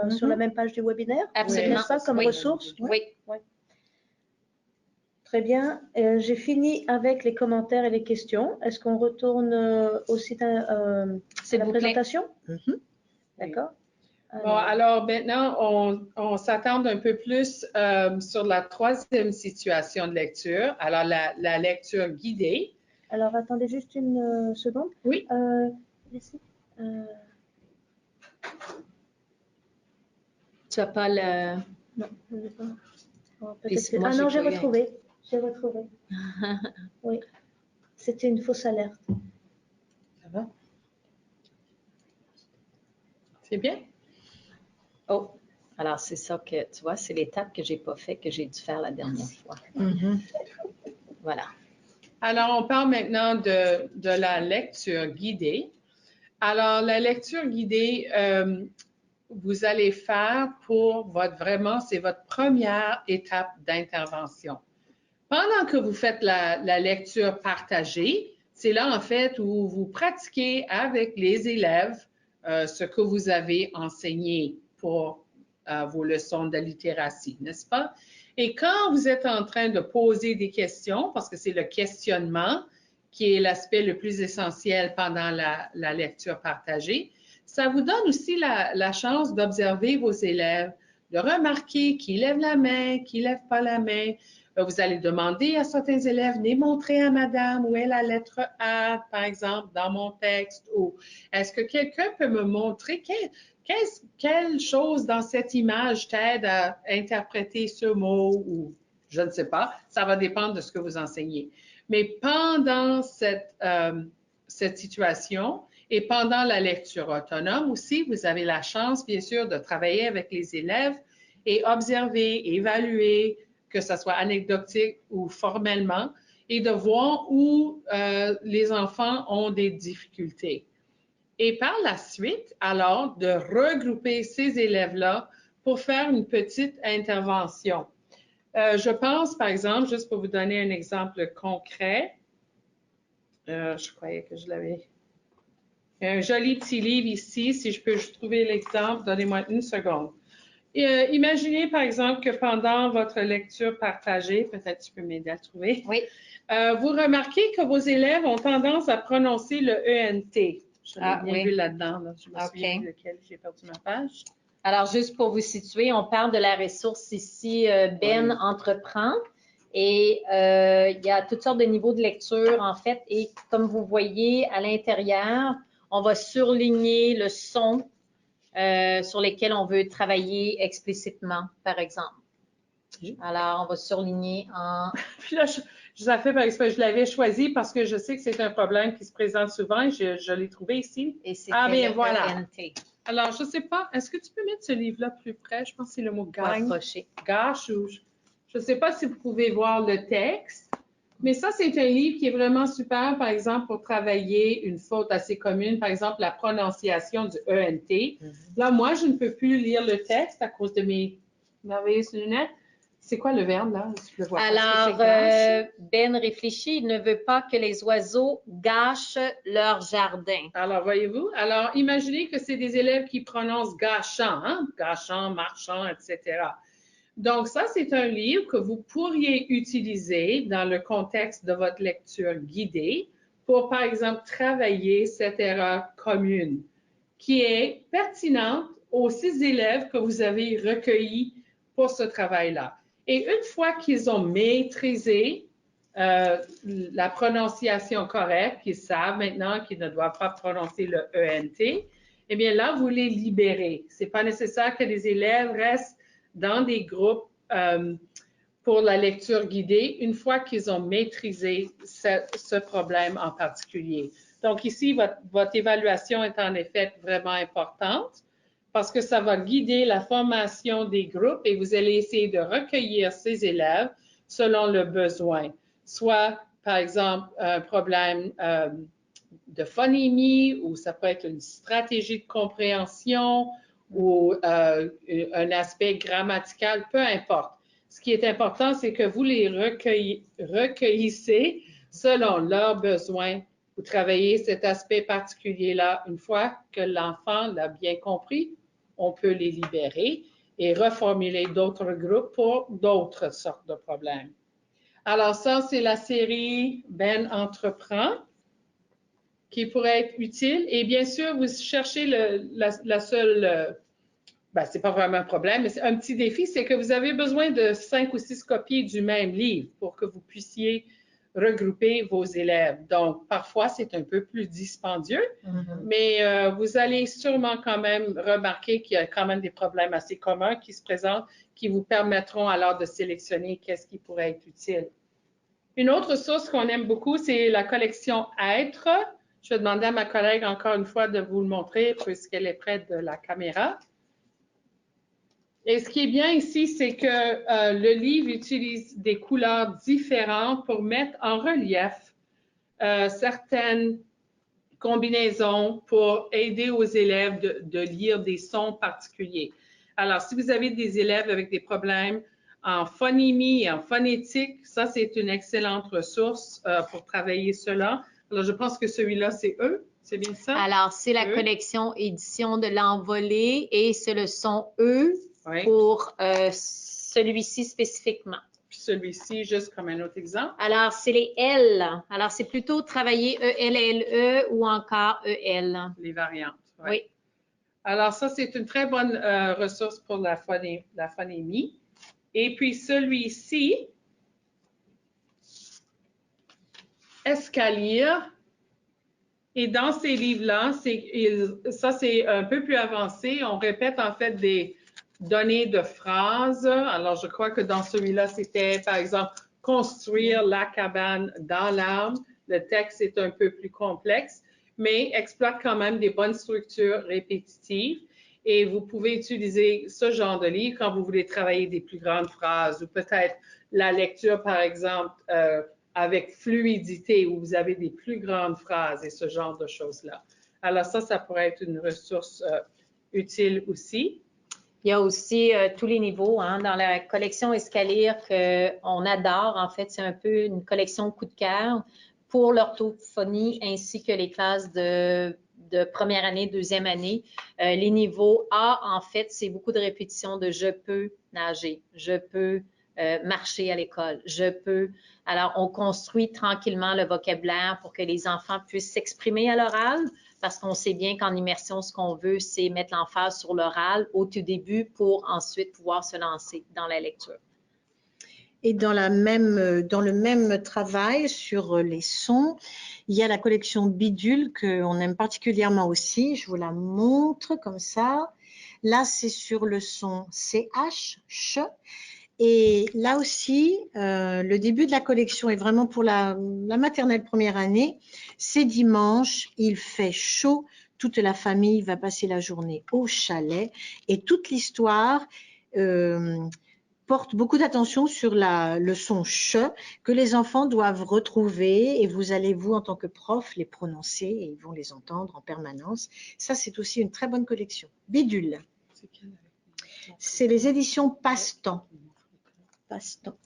sur la même page du webinaire. Absolument. N'est-ce pas, comme Oui. ressource? Oui. Très bien. J'ai fini avec les commentaires et les questions. Est-ce qu'on retourne au site à la présentation? D'accord. Bon, alors maintenant, on s'attarde un peu plus sur la troisième situation de lecture. Alors, la lecture guidée. Alors, attendez juste une seconde. Oui. Tu n'as pas le... Non, je ne l'ai pas. Oh, moi, non, j'ai pas eu retrouvé. J'ai retrouvé. Oui. C'était une fausse alerte. Ça va? C'est bien? Oh, alors c'est ça que, tu vois, c'est l'étape que j'ai pas fait, que j'ai dû faire la dernière fois. Voilà. Alors, on parle maintenant de la lecture guidée. Alors, la lecture guidée, vous allez faire pour c'est votre première étape d'intervention. Pendant que vous faites la lecture partagée, c'est là en fait où vous pratiquez avec les élèves ce que vous avez enseigné pour vos leçons de littératie, n'est-ce pas? Et quand vous êtes en train de poser des questions, parce que c'est le questionnement qui est l'aspect le plus essentiel pendant la lecture partagée, ça vous donne aussi la chance d'observer vos élèves, de remarquer qui lève la main, qui lève pas la main. Vous allez demander à certains élèves, venez montrer à madame où est la lettre A, par exemple, dans mon texte, ou est-ce que quelqu'un peut me montrer quelle chose dans cette image t'aide à interpréter ce mot, ou je ne sais pas, ça va dépendre de ce que vous enseignez. Mais pendant cette situation et pendant la lecture autonome aussi, vous avez la chance, bien sûr, de travailler avec les élèves et observer, évaluer, que ce soit anecdotique ou formellement, et de voir où les enfants ont des difficultés. Et par la suite, alors, de regrouper ces élèves-là pour faire une petite intervention. Je pense, par exemple, juste pour vous donner un exemple concret, je croyais que je l'avais. Un joli petit livre ici, si je peux trouver l'exemple, donnez-moi une seconde. Imaginez, par exemple, que pendant votre lecture partagée, peut-être tu peux m'aider à trouver, oui. Vous remarquez que vos élèves ont tendance à prononcer le ENT. Je l'ai bien vu là-dedans. Là. Je me souviens lequel j'ai perdu ma page. Alors, juste pour vous situer, on parle de la ressource ici, Ben entreprend. Et il y a toutes sortes de niveaux de lecture, en fait. Et comme vous voyez, à l'intérieur, on va surligner le son sur lesquels on veut travailler explicitement, par exemple. Alors, on va surligner en... Puis là, je vous ai fait par exemple, je l'avais choisi parce que je sais que c'est un problème qui se présente souvent et je l'ai trouvé ici. Et c'est bien voilà. ENT. Alors, je ne sais pas, est-ce que tu peux mettre ce livre-là plus près? Je pense que c'est le mot gâche ou je ne sais pas si vous pouvez voir le texte, mais ça, c'est un livre qui est vraiment super, par exemple, pour travailler une faute assez commune, par exemple, la prononciation du ENT. Là, moi, je ne peux plus lire le texte à cause de mes merveilleuses lunettes. C'est quoi le verbe, là? Je le vois pas. Alors, Ben réfléchit, il ne veut pas que les oiseaux gâchent leur jardin. Alors, voyez-vous? Alors, imaginez que c'est des élèves qui prononcent gâchant, hein? Gâchant, marchand, etc. Donc, ça, c'est un livre que vous pourriez utiliser dans le contexte de votre lecture guidée pour, par exemple, travailler cette erreur commune qui est pertinente aux 6 élèves que vous avez recueillis pour ce travail-là. Et une fois qu'ils ont maîtrisé la prononciation correcte, qu'ils savent maintenant qu'ils ne doivent pas prononcer le ENT, eh bien là, vous les libérez. Ce n'est pas nécessaire que les élèves restent dans des groupes pour la lecture guidée une fois qu'ils ont maîtrisé ce problème en particulier. Donc ici, votre évaluation est en effet vraiment importante parce que ça va guider la formation des groupes et vous allez essayer de recueillir ces élèves selon le besoin. Soit, par exemple, un problème de phonémie ou ça peut être une stratégie de compréhension ou un aspect grammatical, peu importe. Ce qui est important, c'est que vous les recueillissez selon leurs besoins. Vous travaillez cet aspect particulier-là. Une fois que l'enfant l'a bien compris, on peut les libérer et reformuler d'autres groupes pour d'autres sortes de problèmes. Alors ça, c'est la série Ben entreprend qui pourrait être utile. Et bien sûr, vous cherchez la seule... c'est pas vraiment un problème, mais c'est un petit défi, c'est que vous avez besoin de 5 ou 6 copies du même livre pour que vous puissiez regrouper vos élèves. Donc, parfois, c'est un peu plus dispendieux, mais vous allez sûrement quand même remarquer qu'il y a quand même des problèmes assez communs qui se présentent, qui vous permettront alors de sélectionner qu'est-ce qui pourrait être utile. Une autre source qu'on aime beaucoup, c'est la collection Être. Je vais demander à ma collègue encore une fois de vous le montrer puisqu'elle est près de la caméra. Et ce qui est bien ici, c'est que le livre utilise des couleurs différentes pour mettre en relief certaines combinaisons pour aider aux élèves de lire des sons particuliers. Alors, si vous avez des élèves avec des problèmes en phonémie et en phonétique, ça, c'est une excellente ressource pour travailler cela. Alors, je pense que celui-là, c'est E, c'est bien ça? Alors, c'est la collection édition de l'envolée et c'est le son E pour celui-ci spécifiquement. Puis celui-ci, juste comme un autre exemple. Alors, c'est les L. Alors, c'est plutôt travailler E-L-L-E ou encore E-L. Les variantes. Oui. Alors, ça, c'est une très bonne ressource pour la phonémie. Et puis, celui-ci, Escalier. Et dans ces livres-là, ça, c'est un peu plus avancé. On répète en fait des données de phrases. Alors, je crois que dans celui-là, c'était, par exemple, construire la cabane dans l'arbre. Le texte est un peu plus complexe, mais exploite quand même des bonnes structures répétitives. Et vous pouvez utiliser ce genre de livre quand vous voulez travailler des plus grandes phrases ou peut-être la lecture, par exemple, avec fluidité, où vous avez des plus grandes phrases et ce genre de choses-là. Alors ça pourrait être une ressource utile aussi. Il y a aussi tous les niveaux dans la collection Escalier qu'on adore. En fait, c'est un peu une collection coup de cœur pour l'orthophonie ainsi que les classes de première année, deuxième année. Les niveaux A, en fait, c'est beaucoup de répétitions de « je peux nager »,« je peux marcher à l'école »,« je peux ». Alors, on construit tranquillement le vocabulaire pour que les enfants puissent s'exprimer à l'oral, parce qu'on sait bien qu'en immersion, ce qu'on veut, c'est mettre l'emphase sur l'oral au tout début pour ensuite pouvoir se lancer dans la lecture. Et dans le même travail sur les sons, il y a la collection Bidule qu'on aime particulièrement aussi. Je vous la montre comme ça. Là, c'est sur le son CH, ch. Et là aussi, le début de la collection est vraiment pour la maternelle première année. C'est dimanche, il fait chaud, toute la famille va passer la journée au chalet et toute l'histoire porte beaucoup d'attention sur le son ch que les enfants doivent retrouver et vous allez, vous, en tant que prof, les prononcer et ils vont les entendre en permanence. Ça, c'est aussi une très bonne collection. Bidule. C'est les éditions Passe-Temps. passe-temps.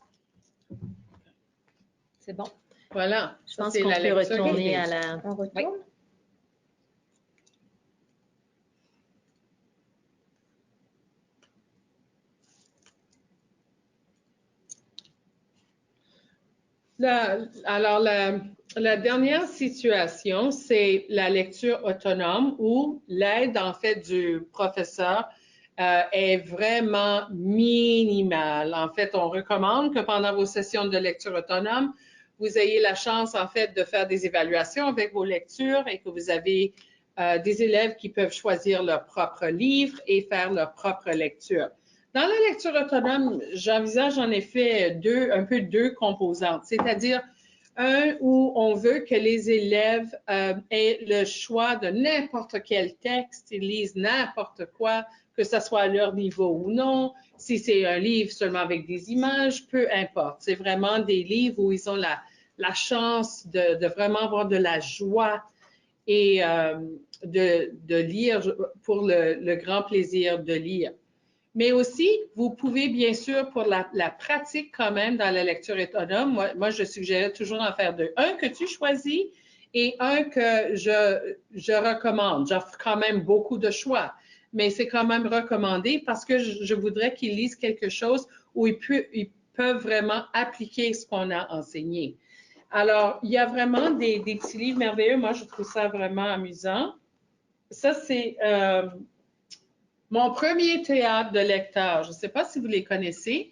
C'est bon. Voilà. Je pense qu'on peut retourner à la... On retourne? Oui. Alors, la dernière situation, c'est la lecture autonome où l'aide, en fait, du professeur est vraiment minimale. En fait, on recommande que pendant vos sessions de lecture autonome, vous ayez la chance, en fait, de faire des évaluations avec vos lectures et que vous avez des élèves qui peuvent choisir leur propre livre et faire leur propre lecture. Dans la lecture autonome, j'envisage en effet un peu deux composantes, c'est-à-dire un où on veut que les élèves aient le choix de n'importe quel texte, ils lisent n'importe quoi, que ce soit à leur niveau ou non. Si c'est un livre seulement avec des images, peu importe. C'est vraiment des livres où ils ont la chance de vraiment avoir de la joie et de lire pour le grand plaisir de lire. Mais aussi, vous pouvez bien sûr, pour la pratique quand même dans la lecture autonome, moi je suggère toujours d'en faire deux. Un que tu choisis et un que je recommande. J'offre quand même beaucoup de choix, mais c'est quand même recommandé parce que je voudrais qu'ils lisent quelque chose où ils peuvent vraiment appliquer ce qu'on a enseigné. Alors, il y a vraiment des petits livres merveilleux. Moi, je trouve ça vraiment amusant. Ça, c'est... mon premier théâtre de lecteur, je ne sais pas si vous les connaissez.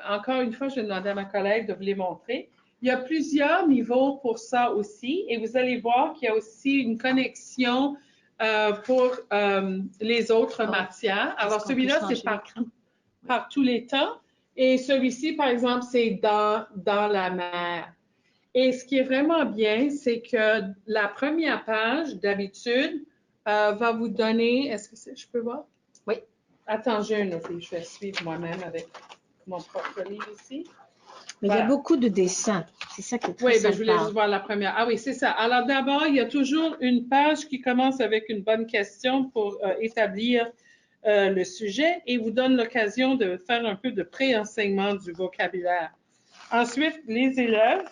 Encore une fois, je vais demander à ma collègue de vous les montrer. Il y a plusieurs niveaux pour ça aussi et vous allez voir qu'il y a aussi une connexion pour les autres matières. Alors, celui-là, c'est par tous les temps et celui-ci, par exemple, c'est dans la mer. Et ce qui est vraiment bien, c'est que la première page, d'habitude, va vous donner... Est-ce que je peux voir? Oui. Attends, j'ai un autre livre. Je vais suivre moi-même avec mon propre livre ici. Mais Voilà. il y a beaucoup de dessins. C'est ça qui est très sympa. Oui, je voulais juste voir la première. Ah oui, c'est ça. Alors d'abord, il y a toujours une page qui commence avec une bonne question pour établir le sujet et vous donne l'occasion de faire un peu de pré-enseignement du vocabulaire. Ensuite, les élèves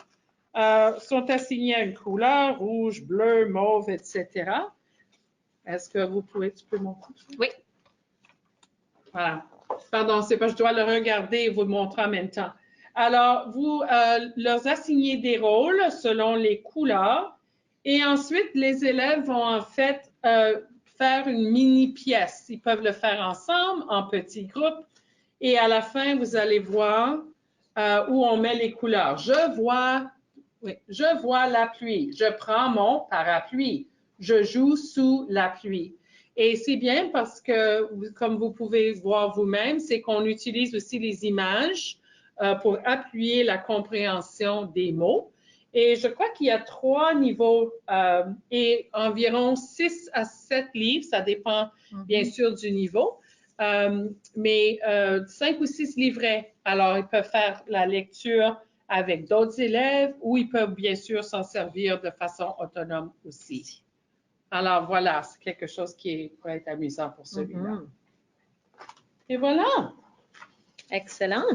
sont assignés à une couleur, rouge, bleu, mauve, etc. Est-ce que tu peux montrer? Oui. Voilà. Pardon, c'est pas, je dois le regarder et vous le montrer en même temps. Alors, vous leur assignez des rôles selon les couleurs et ensuite, les élèves vont en fait faire une mini-pièce. Ils peuvent le faire ensemble, en petits groupes et à la fin, vous allez voir où on met les couleurs. Je vois la pluie. Je prends mon parapluie. Je joue sous la pluie. Et c'est bien parce que, comme vous pouvez voir vous-même, c'est qu'on utilise aussi les images pour appuyer la compréhension des mots. Et je crois qu'il y a 3 niveaux et environ 6 à 7 livres. Ça dépend bien sûr du niveau. Mais 5 ou 6 livrets. Alors, ils peuvent faire la lecture avec d'autres élèves ou ils peuvent bien sûr s'en servir de façon autonome aussi. Alors voilà, c'est quelque chose qui pourrait être amusant pour celui-là. Et voilà. Excellent.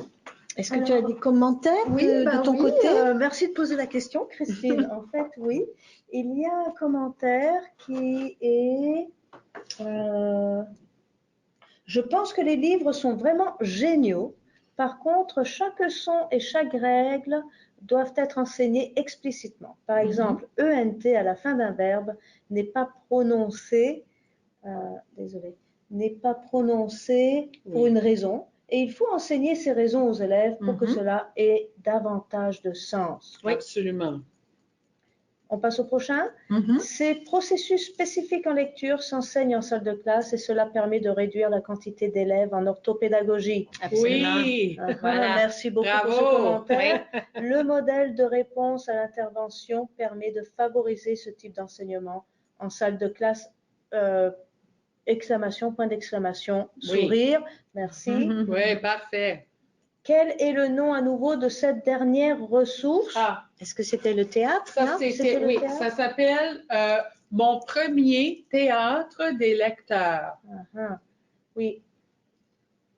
Est-ce que tu as des commentaires de ton côté? Merci de poser la question, Christine. En fait, oui. Il y a un commentaire qui est... je pense que les livres sont vraiment géniaux. Par contre, chaque son et chaque règle doivent être enseignés explicitement. Par exemple, ENT à la fin d'un verbe n'est pas prononcé, n'est pas prononcé pour une raison. Et il faut enseigner ces raisons aux élèves pour que cela ait davantage de sens. Oui, absolument. On passe au prochain. Ces processus spécifiques en lecture s'enseignent en salle de classe et cela permet de réduire la quantité d'élèves en orthopédagogie. Absolument. Oui. Voilà. Merci beaucoup pour ce commentaire. Le modèle de réponse à l'intervention permet de favoriser ce type d'enseignement en salle de classe. Exclamation, point d'exclamation, sourire. Merci. Oui, parfait. Quel est le nom à nouveau de cette dernière ressource? Est-ce que c'était le théâtre? Oui, ça s'appelle Mon premier théâtre des lecteurs. Oui,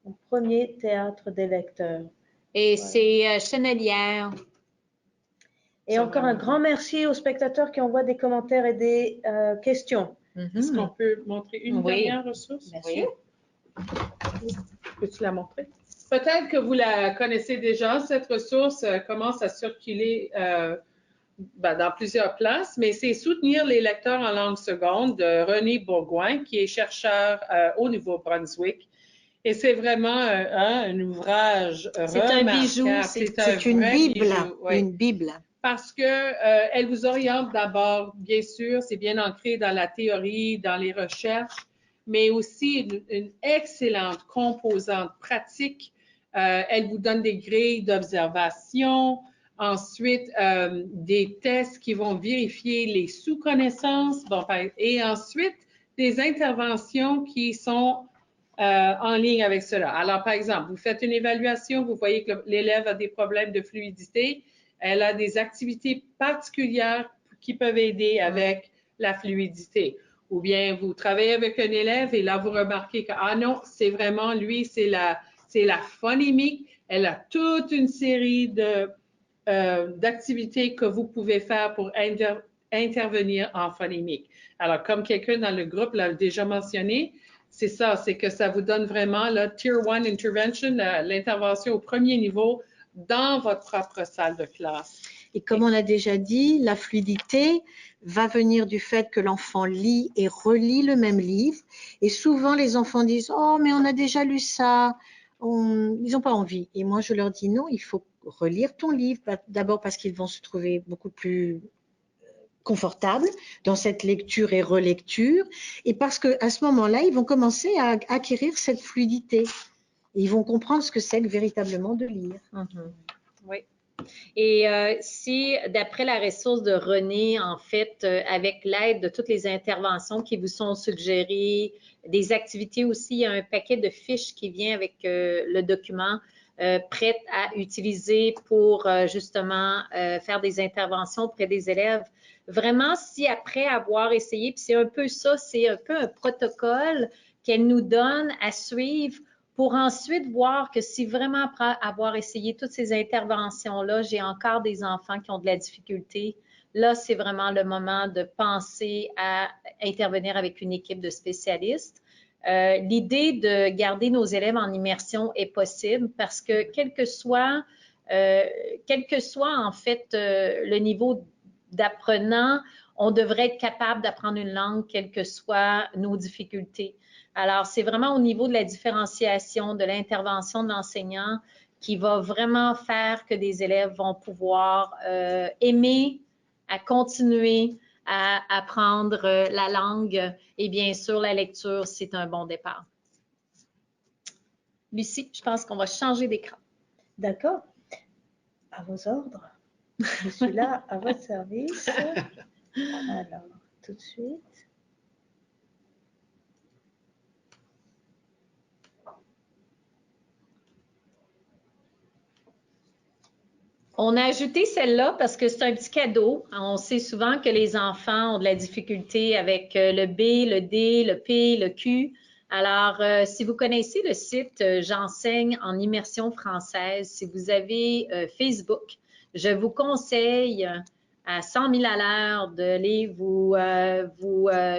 mon premier théâtre des lecteurs. Et c'est Chenelière. Et encore un grand merci aux spectateurs qui envoient des commentaires et des questions. Est-ce qu'on peut montrer une dernière ressource? Bien sûr. Peux-tu la montrer? Peut-être que vous la connaissez déjà, cette ressource commence à circuler dans plusieurs places, mais c'est Soutenir les lecteurs en langue seconde de René Bourgoin, qui est chercheur au Nouveau-Brunswick. Et c'est vraiment un ouvrage remarquable. C'est un bijou. C'est une Bible. Oui. Une Bible. Parce que elle vous oriente d'abord, bien sûr, c'est bien ancré dans la théorie, dans les recherches, mais aussi une excellente composante pratique. Elle vous donne des grilles d'observation, ensuite des tests qui vont vérifier les sous-connaissances, et ensuite des interventions qui sont en ligne avec cela. Alors, par exemple, vous faites une évaluation, vous voyez que l'élève a des problèmes de fluidité, elle a des activités particulières qui peuvent aider avec la fluidité. Ou bien vous travaillez avec un élève et là vous remarquez que, ah non, c'est vraiment lui, c'est la phonémique. Elle a toute une série d'activités que vous pouvez faire pour intervenir en phonémique. Alors, comme quelqu'un dans le groupe l'a déjà mentionné, c'est ça, c'est que ça vous donne vraiment la Tier 1 Intervention, l'intervention au premier niveau dans votre propre salle de classe. Et comme on a déjà dit, la fluidité va venir du fait que l'enfant lit et relit le même livre. Et souvent, les enfants disent « Oh, mais on a déjà lu ça ». Ils n'ont pas envie. Et moi, je leur dis « Non, il faut relire ton livre. » D'abord parce qu'ils vont se trouver beaucoup plus confortables dans cette lecture et relecture. Et parce qu'à ce moment-là, ils vont commencer à acquérir cette fluidité. Et ils vont comprendre ce que c'est que véritablement de lire. Oui. Et si, d'après la ressource de René, en fait, avec l'aide de toutes les interventions qui vous sont suggérées, des activités aussi, il y a un paquet de fiches qui vient avec le document prêt à utiliser pour justement faire des interventions auprès des élèves. Vraiment, si après avoir essayé, puis c'est un peu ça, c'est un peu un protocole qu'elle nous donne à suivre pour ensuite voir que si vraiment après avoir essayé toutes ces interventions-là, j'ai encore des enfants qui ont de la difficulté, là, c'est vraiment le moment de penser à intervenir avec une équipe de spécialistes. L'idée de garder nos élèves en immersion est possible parce que quel que soit en fait le niveau d'apprenant, on devrait être capable d'apprendre une langue, quelles que soient nos difficultés. Alors, c'est vraiment au niveau de la différenciation, de l'intervention de l'enseignant qui va vraiment faire que des élèves vont pouvoir aimer à continuer à apprendre la langue. Et bien sûr, la lecture, c'est un bon départ. Lucie, je pense qu'on va changer d'écran. D'accord. À vos ordres. Je suis là à votre service. Alors, tout de suite. On a ajouté celle-là parce que c'est un petit cadeau. On sait souvent que les enfants ont de la difficulté avec le B, le D, le P, le Q. Alors, si vous connaissez le site J'enseigne en immersion française, si vous avez Facebook, je vous conseille à 100 000 à l'heure d'aller vous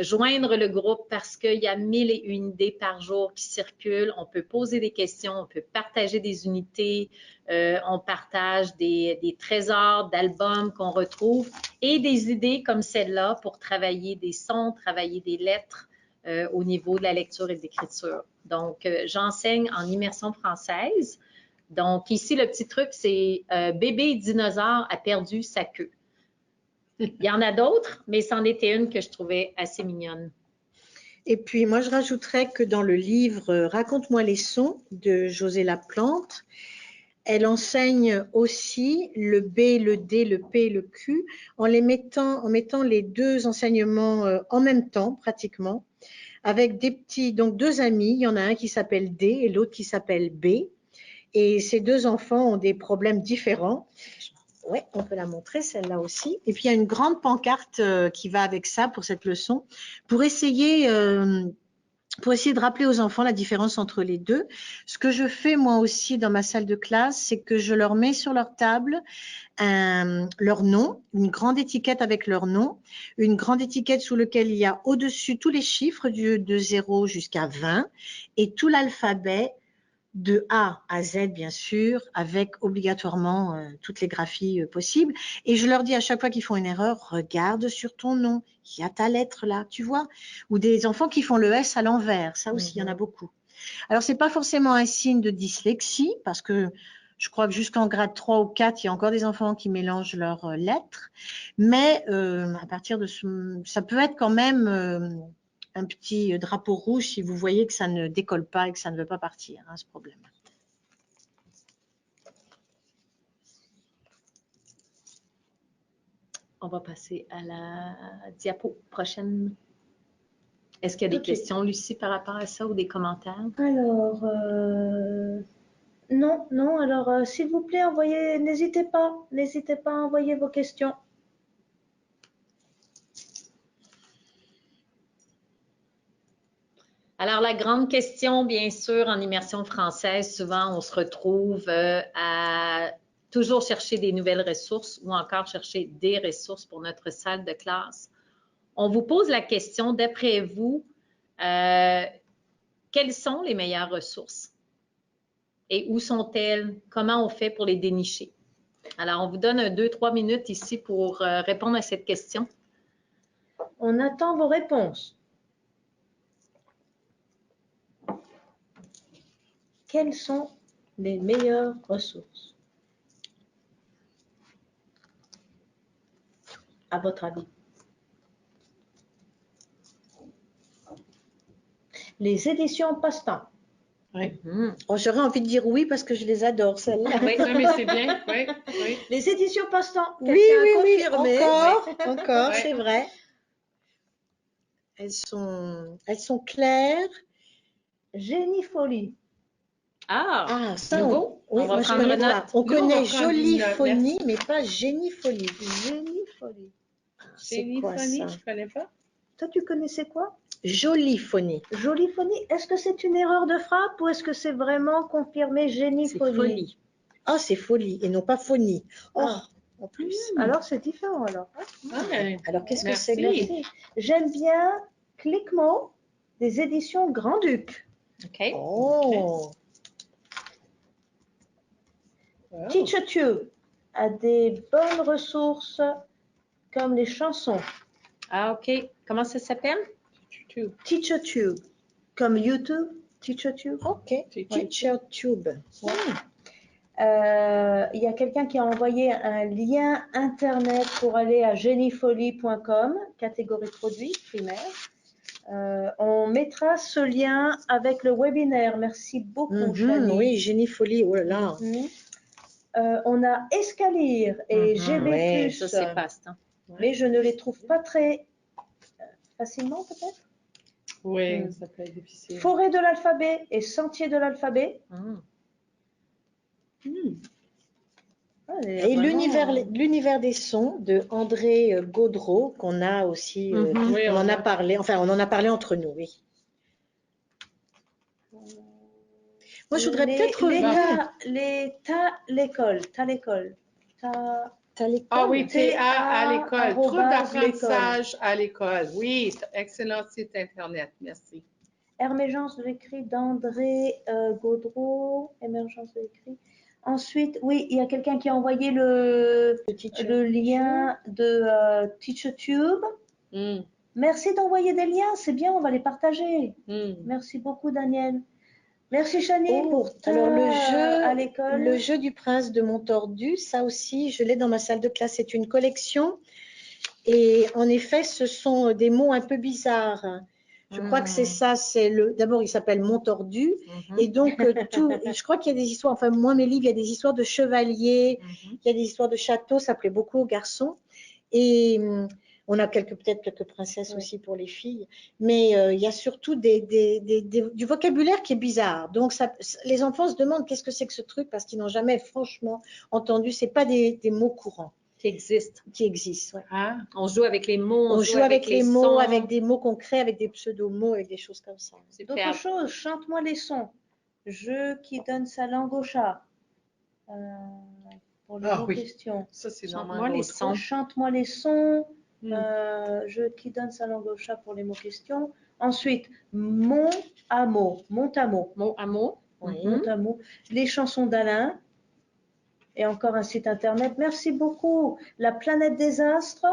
joindre le groupe parce qu'il y a 1001 idées par jour qui circulent. On peut poser des questions, on peut partager des unités, on partage des trésors d'albums qu'on retrouve et des idées comme celle-là pour travailler des sons, travailler des lettres au niveau de la lecture et de l'écriture. Donc, j'enseigne en immersion française. Donc, ici, le petit truc, c'est bébé dinosaure a perdu sa queue. Il y en a d'autres, mais c'en était une que je trouvais assez mignonne. Et puis, moi, je rajouterais que dans le livre « Raconte-moi les sons » de José Laplante, elle enseigne aussi le B, le D, le P, le Q en mettant les deux enseignements en même temps, pratiquement, avec donc deux amis. Il y en a un qui s'appelle D et l'autre qui s'appelle B. Et ces deux enfants ont des problèmes différents. Oui, on peut la montrer, celle-là aussi. Et puis, il y a une grande pancarte qui va avec ça pour cette leçon, pour essayer pour essayer de rappeler aux enfants la différence entre les deux. Ce que je fais moi aussi dans ma salle de classe, c'est que je leur mets sur leur table leur nom, une grande étiquette avec leur nom, une grande étiquette sous laquelle il y a au-dessus tous les chiffres de 0 jusqu'à 20 et tout l'alphabet de A à Z, bien sûr, avec obligatoirement toutes les graphies possibles. Et je leur dis à chaque fois qu'ils font une erreur, regarde sur ton nom, il y a ta lettre là, tu vois. Ou des enfants qui font le S à l'envers, ça aussi, il y en a beaucoup. Alors, c'est pas forcément un signe de dyslexie, parce que je crois que jusqu'en grade 3 ou 4, il y a encore des enfants qui mélangent leurs lettres. Mais à partir de ça peut être quand même un petit drapeau rouge si vous voyez que ça ne décolle pas et que ça ne veut pas partir, hein, ce problème. On va passer à la diapo prochaine. Est-ce qu'il y a des questions, Lucie, par rapport à ça ou des commentaires? Alors, non. Alors, s'il vous plaît, n'hésitez pas à envoyer vos questions. Alors, la grande question, bien sûr, en immersion française, souvent, on se retrouve à toujours chercher des nouvelles ressources ou encore chercher des ressources pour notre salle de classe. On vous pose la question, d'après vous, quelles sont les meilleures ressources? Et où sont-elles? Comment on fait pour les dénicher? Alors, on vous donne 2-3 minutes ici pour répondre à cette question. On attend vos réponses. Quelles sont les meilleures ressources, à votre avis? Les éditions Passe-Temps. Oui. Oh, j'aurais envie de dire oui parce que je les adore, celles-là. Oui, non, mais c'est bien. Oui, oui. Les éditions Passe-Temps. Oui, encore, Oui. c'est vrai. Elles sont claires. Génie Folie. Ah, Ça, nouveau. oui, On va moi je prendre connais note. pas. On Nous, on va connaît prendre Jolie une note, Phonie, mais pas Génie Folie. Génie Folie. C'est quoi ça? Génie, je ne connais pas. Toi, tu connaissais quoi? Jolie Phonie. Jolie Phonie. Est-ce que c'est une erreur de frappe ou est-ce que c'est vraiment confirmé Génie C'est Folie? folie. Ah, c'est folie et non pas phonie. Oh, Ah. en plus. Alors, c'est différent alors. Ah, ben, Alors, qu'est-ce que c'est? Merci. J'aime bien Cliquemot des éditions Grand-Duc. OK. Oh, Wow. TeacherTube a des bonnes ressources comme les chansons. Ah, OK. Comment ça s'appelle? TeacherTube, comme YouTube, TeacherTube. ok. Teacher Tube. Il y a quelqu'un qui a envoyé un lien internet pour aller à géniefolie.com, catégorie produits primaire. On mettra ce lien avec le webinaire. Merci beaucoup, Chani. Oui, Génie Folie, oh là là. On a Escalire et GB+, ouais, Ça, c'est Passe-Temps. mais je ne les trouve pas très facilement peut-être. Oui, ça peut être difficile. Forêt de l'alphabet et Sentier de l'alphabet. Et l'univers des sons de André Gaudreau, qu'on a aussi, Oui, on en a parlé, enfin on en a parlé entre nous, oui. Moi, je voudrais peut-être revenir. l'école. Ah oui, TA à l'école. Trouble arrobase d'apprentissage à l'école. Oui, excellent site Internet. Merci. Émergence de l'écrit d'André Gaudreau. Émergence de l'écrit. Ensuite, oui, il y a quelqu'un qui a envoyé le lien de TeacherTube. Merci d'envoyer des liens, c'est bien, on va les partager. Merci beaucoup, Daniel. Merci, Chani, pour à l'école. Le jeu du prince de Montordu, ça aussi, je l'ai dans ma salle de classe. C'est une collection. Et en effet, ce sont des mots un peu bizarres. Je crois que c'est ça. D'abord, il s'appelle Montordu. Et donc, je crois qu'il y a des histoires. Enfin, moi, mes livres, il y a des histoires de chevaliers. Il y a des histoires de châteaux. Ça plaît beaucoup aux garçons. Et on a peut-être quelques princesses aussi pour les filles, mais il y a surtout du vocabulaire qui est bizarre. Donc, les enfants se demandent qu'est-ce que c'est que ce truc parce qu'ils n'ont jamais franchement entendu. C'est pas des mots courants. Qui existe. qui existent. Ouais. Ah, On joue avec les mots, On joue avec les mots, sons. avec des mots concrets, avec des pseudo-mots, avec des choses comme ça. Super. D'autres choses, chante-moi les sons. Je qui donne sa langue au chat. Pour les Ah mots oui. questions. ça, c'est Chante-moi normalement les l'autre. sons. Chante-moi les sons. Hmm. Je qui donne sa langue au chat pour les mots questions. Ensuite, mon à mot, mot à mot. Mot à mot. Oui. Mot à mot. Les chansons d'Alain. Et encore un site internet. Merci beaucoup. La planète des astres.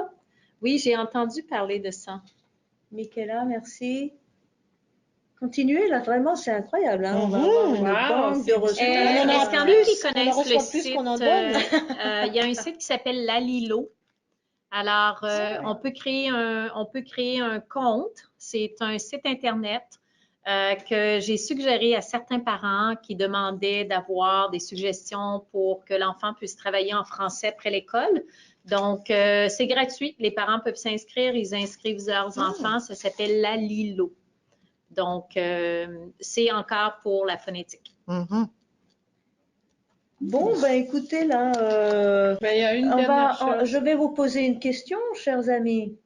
Oui, j'ai entendu parler de ça. Michaela, merci. Continuez, là, vraiment, c'est incroyable. Hein. On va Mhm. avoir une Wow, banque c'est de ressources. On en a Est-ce qu'il y en a plus, qui on en connaissent le reçoit plus site? qu'on en donne. Il y a un site qui s'appelle Lalilo. Alors, on peut créer un compte. C'est un site Internet que j'ai suggéré à certains parents qui demandaient d'avoir des suggestions pour que l'enfant puisse travailler en français après l'école. Donc, c'est gratuit. Les parents peuvent s'inscrire. Ils inscrivent leurs enfants. Ça s'appelle Lalilo. Donc, c'est encore pour la phonétique. Mhm. Bon, ben écoutez, là, Ben, il y a une dernière chose. je vais vous poser une question, chers amis.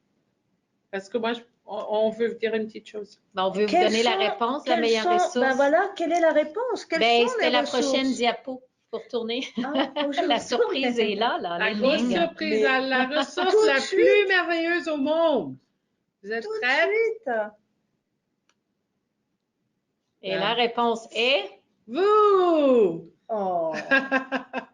Parce que moi, on veut dire une petite chose. Ben, on veut vous Quelles donner la sont- réponse, la quelles meilleure sont- ressource. Ben voilà, quelle est la réponse? Quelles Ben, sont c'était les la ressources? prochaine diapo pour tourner. Ah, faut que je La retourne. surprise est là, La les grosse lignes. surprise, Mais- la ressource Tout de la suite. plus merveilleuse au monde. Vous êtes Tout de prêts? suite. Et la réponse est... Vous! Oh.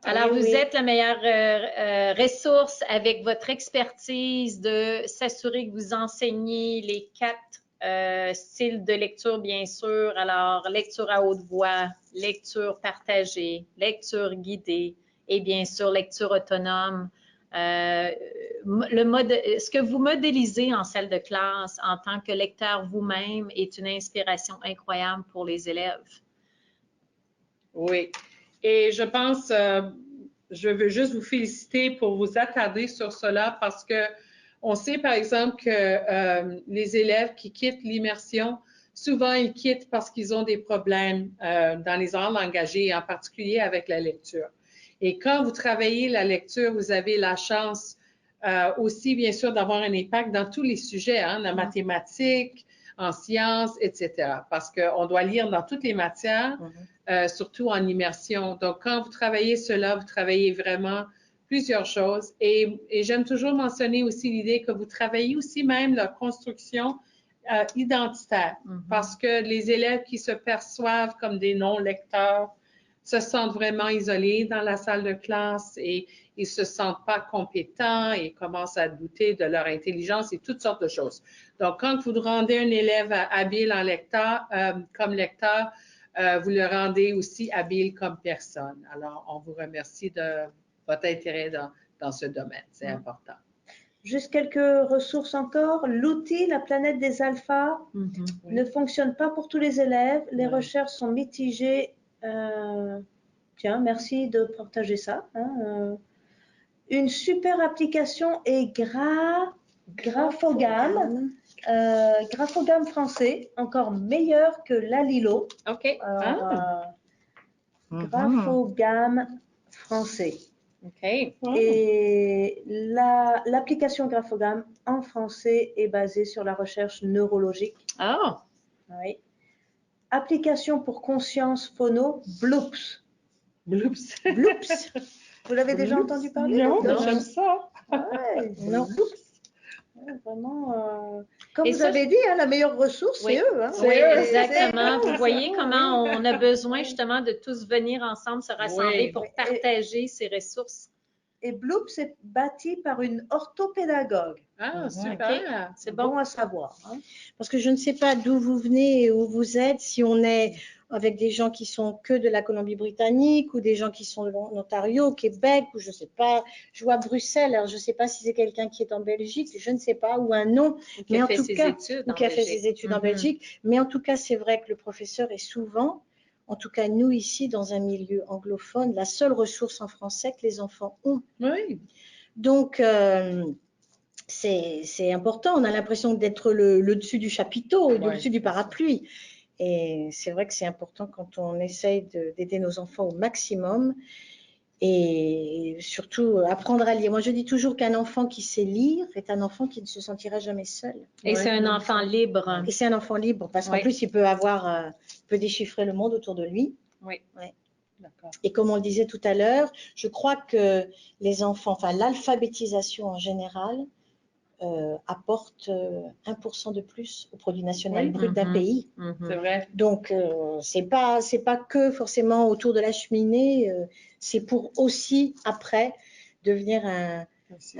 Alors, Eh vous oui. êtes la meilleure ressource avec votre expertise de s'assurer que vous enseignez les 4 styles de lecture, bien sûr. Alors, lecture à haute voix, lecture partagée, lecture guidée et bien sûr, lecture autonome. Ce que vous modélisez en salle de classe en tant que lecteur vous-même est une inspiration incroyable pour les élèves. Oui. Et je pense, je veux juste vous féliciter pour vous attarder sur cela parce que on sait, par exemple, que les élèves qui quittent l'immersion, souvent ils quittent parce qu'ils ont des problèmes dans les arts langagiers, en particulier avec la lecture. Et quand vous travaillez la lecture, vous avez la chance aussi, bien sûr, d'avoir un impact dans tous les sujets, hein, la mathématique, en sciences, etc. Parce qu'on doit lire dans toutes les matières, surtout en immersion. Donc, quand vous travaillez cela, vous travaillez vraiment plusieurs choses. Et j'aime toujours mentionner aussi l'idée que vous travaillez aussi même la construction identitaire. Parce que les élèves qui se perçoivent comme des non-lecteurs se sentent vraiment isolés dans la salle de classe et ils se sentent pas compétents et commencent à douter de leur intelligence et toutes sortes de choses. Donc, quand vous rendez un élève habile en lecteur, comme lecteur, vous le rendez aussi habile comme personne. Alors, on vous remercie de votre intérêt dans ce domaine. C'est important. Juste quelques ressources encore. L'outil, la planète des alphas, ne fonctionne pas pour tous les élèves. Les recherches sont mitigées. Tiens, merci de partager ça. Hein. Une super application est Graphogame. Graphogame français, encore meilleur que Lalilo. OK. Graphogame français. OK. Et l'application Graphogame en français est basée sur la recherche neurologique. Ah. Oui. Application pour conscience phono, Bloops. Bloops. Bloops. Vous l'avez déjà entendu parler? Non, Bloops? j'aime ça. Ouais, Non. ouais, vraiment. Comme Et vous ça, avez dit, hein, la meilleure ressource, Oui. c'est eux. Hein. Oui, C'est- exactement. c'est- Vous voyez oui. comment on a besoin justement de tous venir ensemble, se rassembler Oui. pour partager ces ressources. Et Bloops est bâti par une orthopédagogue. Ah, super. C'est Bon bon. à savoir. Hein. Parce que je ne sais pas d'où vous venez et où vous êtes, si on est avec des gens qui sont que de la Colombie-Britannique ou des gens qui sont en Ontario, au Québec, ou je ne sais pas, je vois Bruxelles, alors je ne sais pas si c'est quelqu'un qui est en Belgique, je ne sais pas, ou un nom, Qui a fait ses études ou qui a fait ses études en Belgique. Mais en tout cas, c'est vrai que le professeur est souvent, en tout cas nous ici, dans un milieu anglophone, la seule ressource en français que les enfants ont. Oui. Donc, c'est important. On a l'impression d'être le dessus du chapiteau, le dessus du parapluie. Et c'est vrai que c'est important quand on essaye d'aider nos enfants au maximum. Et surtout, apprendre à lire. Moi, je dis toujours qu'un enfant qui sait lire est un enfant qui ne se sentira jamais seul. Et c'est un enfant libre. Et c'est un enfant libre, parce qu'en Oui. plus, il peut déchiffrer le monde autour de lui. Oui. Ouais. D'accord. Et comme on le disait tout à l'heure, je crois que les enfants, enfin l'alphabétisation en général, apporte 1% de plus au produit national brut d'un pays. C'est vrai. Donc, c'est pas que forcément autour de la cheminée, c'est pour aussi, après, devenir un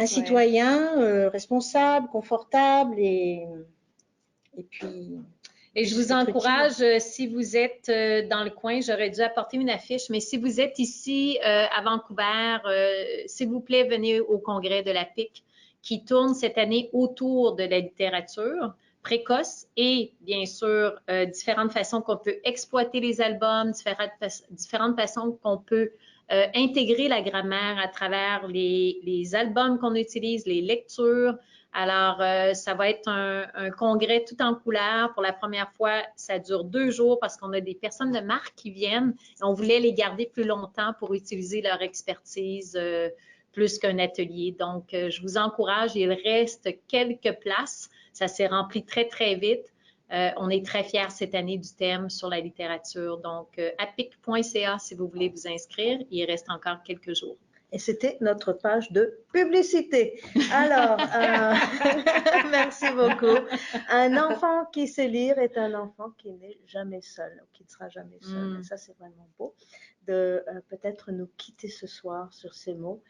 citoyen responsable, confortable et puis... Et je vous encourage, si vous êtes dans le coin, j'aurais dû apporter une affiche, mais si vous êtes ici à Vancouver, s'il vous plaît, venez au congrès de la PIC qui tourne cette année autour de la littérature précoce et bien sûr différentes façons qu'on peut exploiter les albums, différentes façons qu'on peut intégrer la grammaire à travers les albums qu'on utilise, les lectures. Alors, ça va être un congrès tout en couleurs. Pour la première fois, ça dure 2 jours parce qu'on a des personnes de marque qui viennent et on voulait les garder plus longtemps pour utiliser leur expertise plus qu'un atelier. Donc, je vous encourage. Il reste quelques places. Ça s'est rempli très, très vite. On est très fiers cette année du thème sur la littérature. Donc, apic.ca si vous voulez vous inscrire. Il reste encore quelques jours. Et c'était notre page de publicité. Alors, merci beaucoup. Un enfant qui sait lire est un enfant qui n'est jamais seul, qui ne sera jamais seul. Et ça, c'est vraiment beau de peut-être nous quitter ce soir sur ces mots.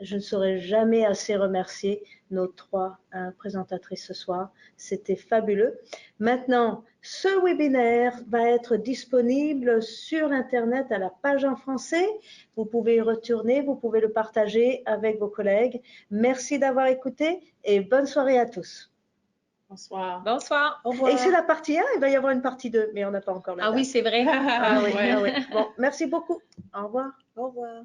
Je ne saurais jamais assez remercier nos 3 présentatrices ce soir. C'était fabuleux. Maintenant, ce webinaire va être disponible sur Internet à la page en français. Vous pouvez y retourner, vous pouvez le partager avec vos collègues. Merci d'avoir écouté et bonne soirée à tous. Bonsoir. Bonsoir. Au revoir. Et c'est la partie 1, il va y avoir une partie 2, mais on n'a pas encore la date. Ah oui, c'est vrai. Ah oui, ah oui. Bon, merci beaucoup. Au revoir. Au revoir.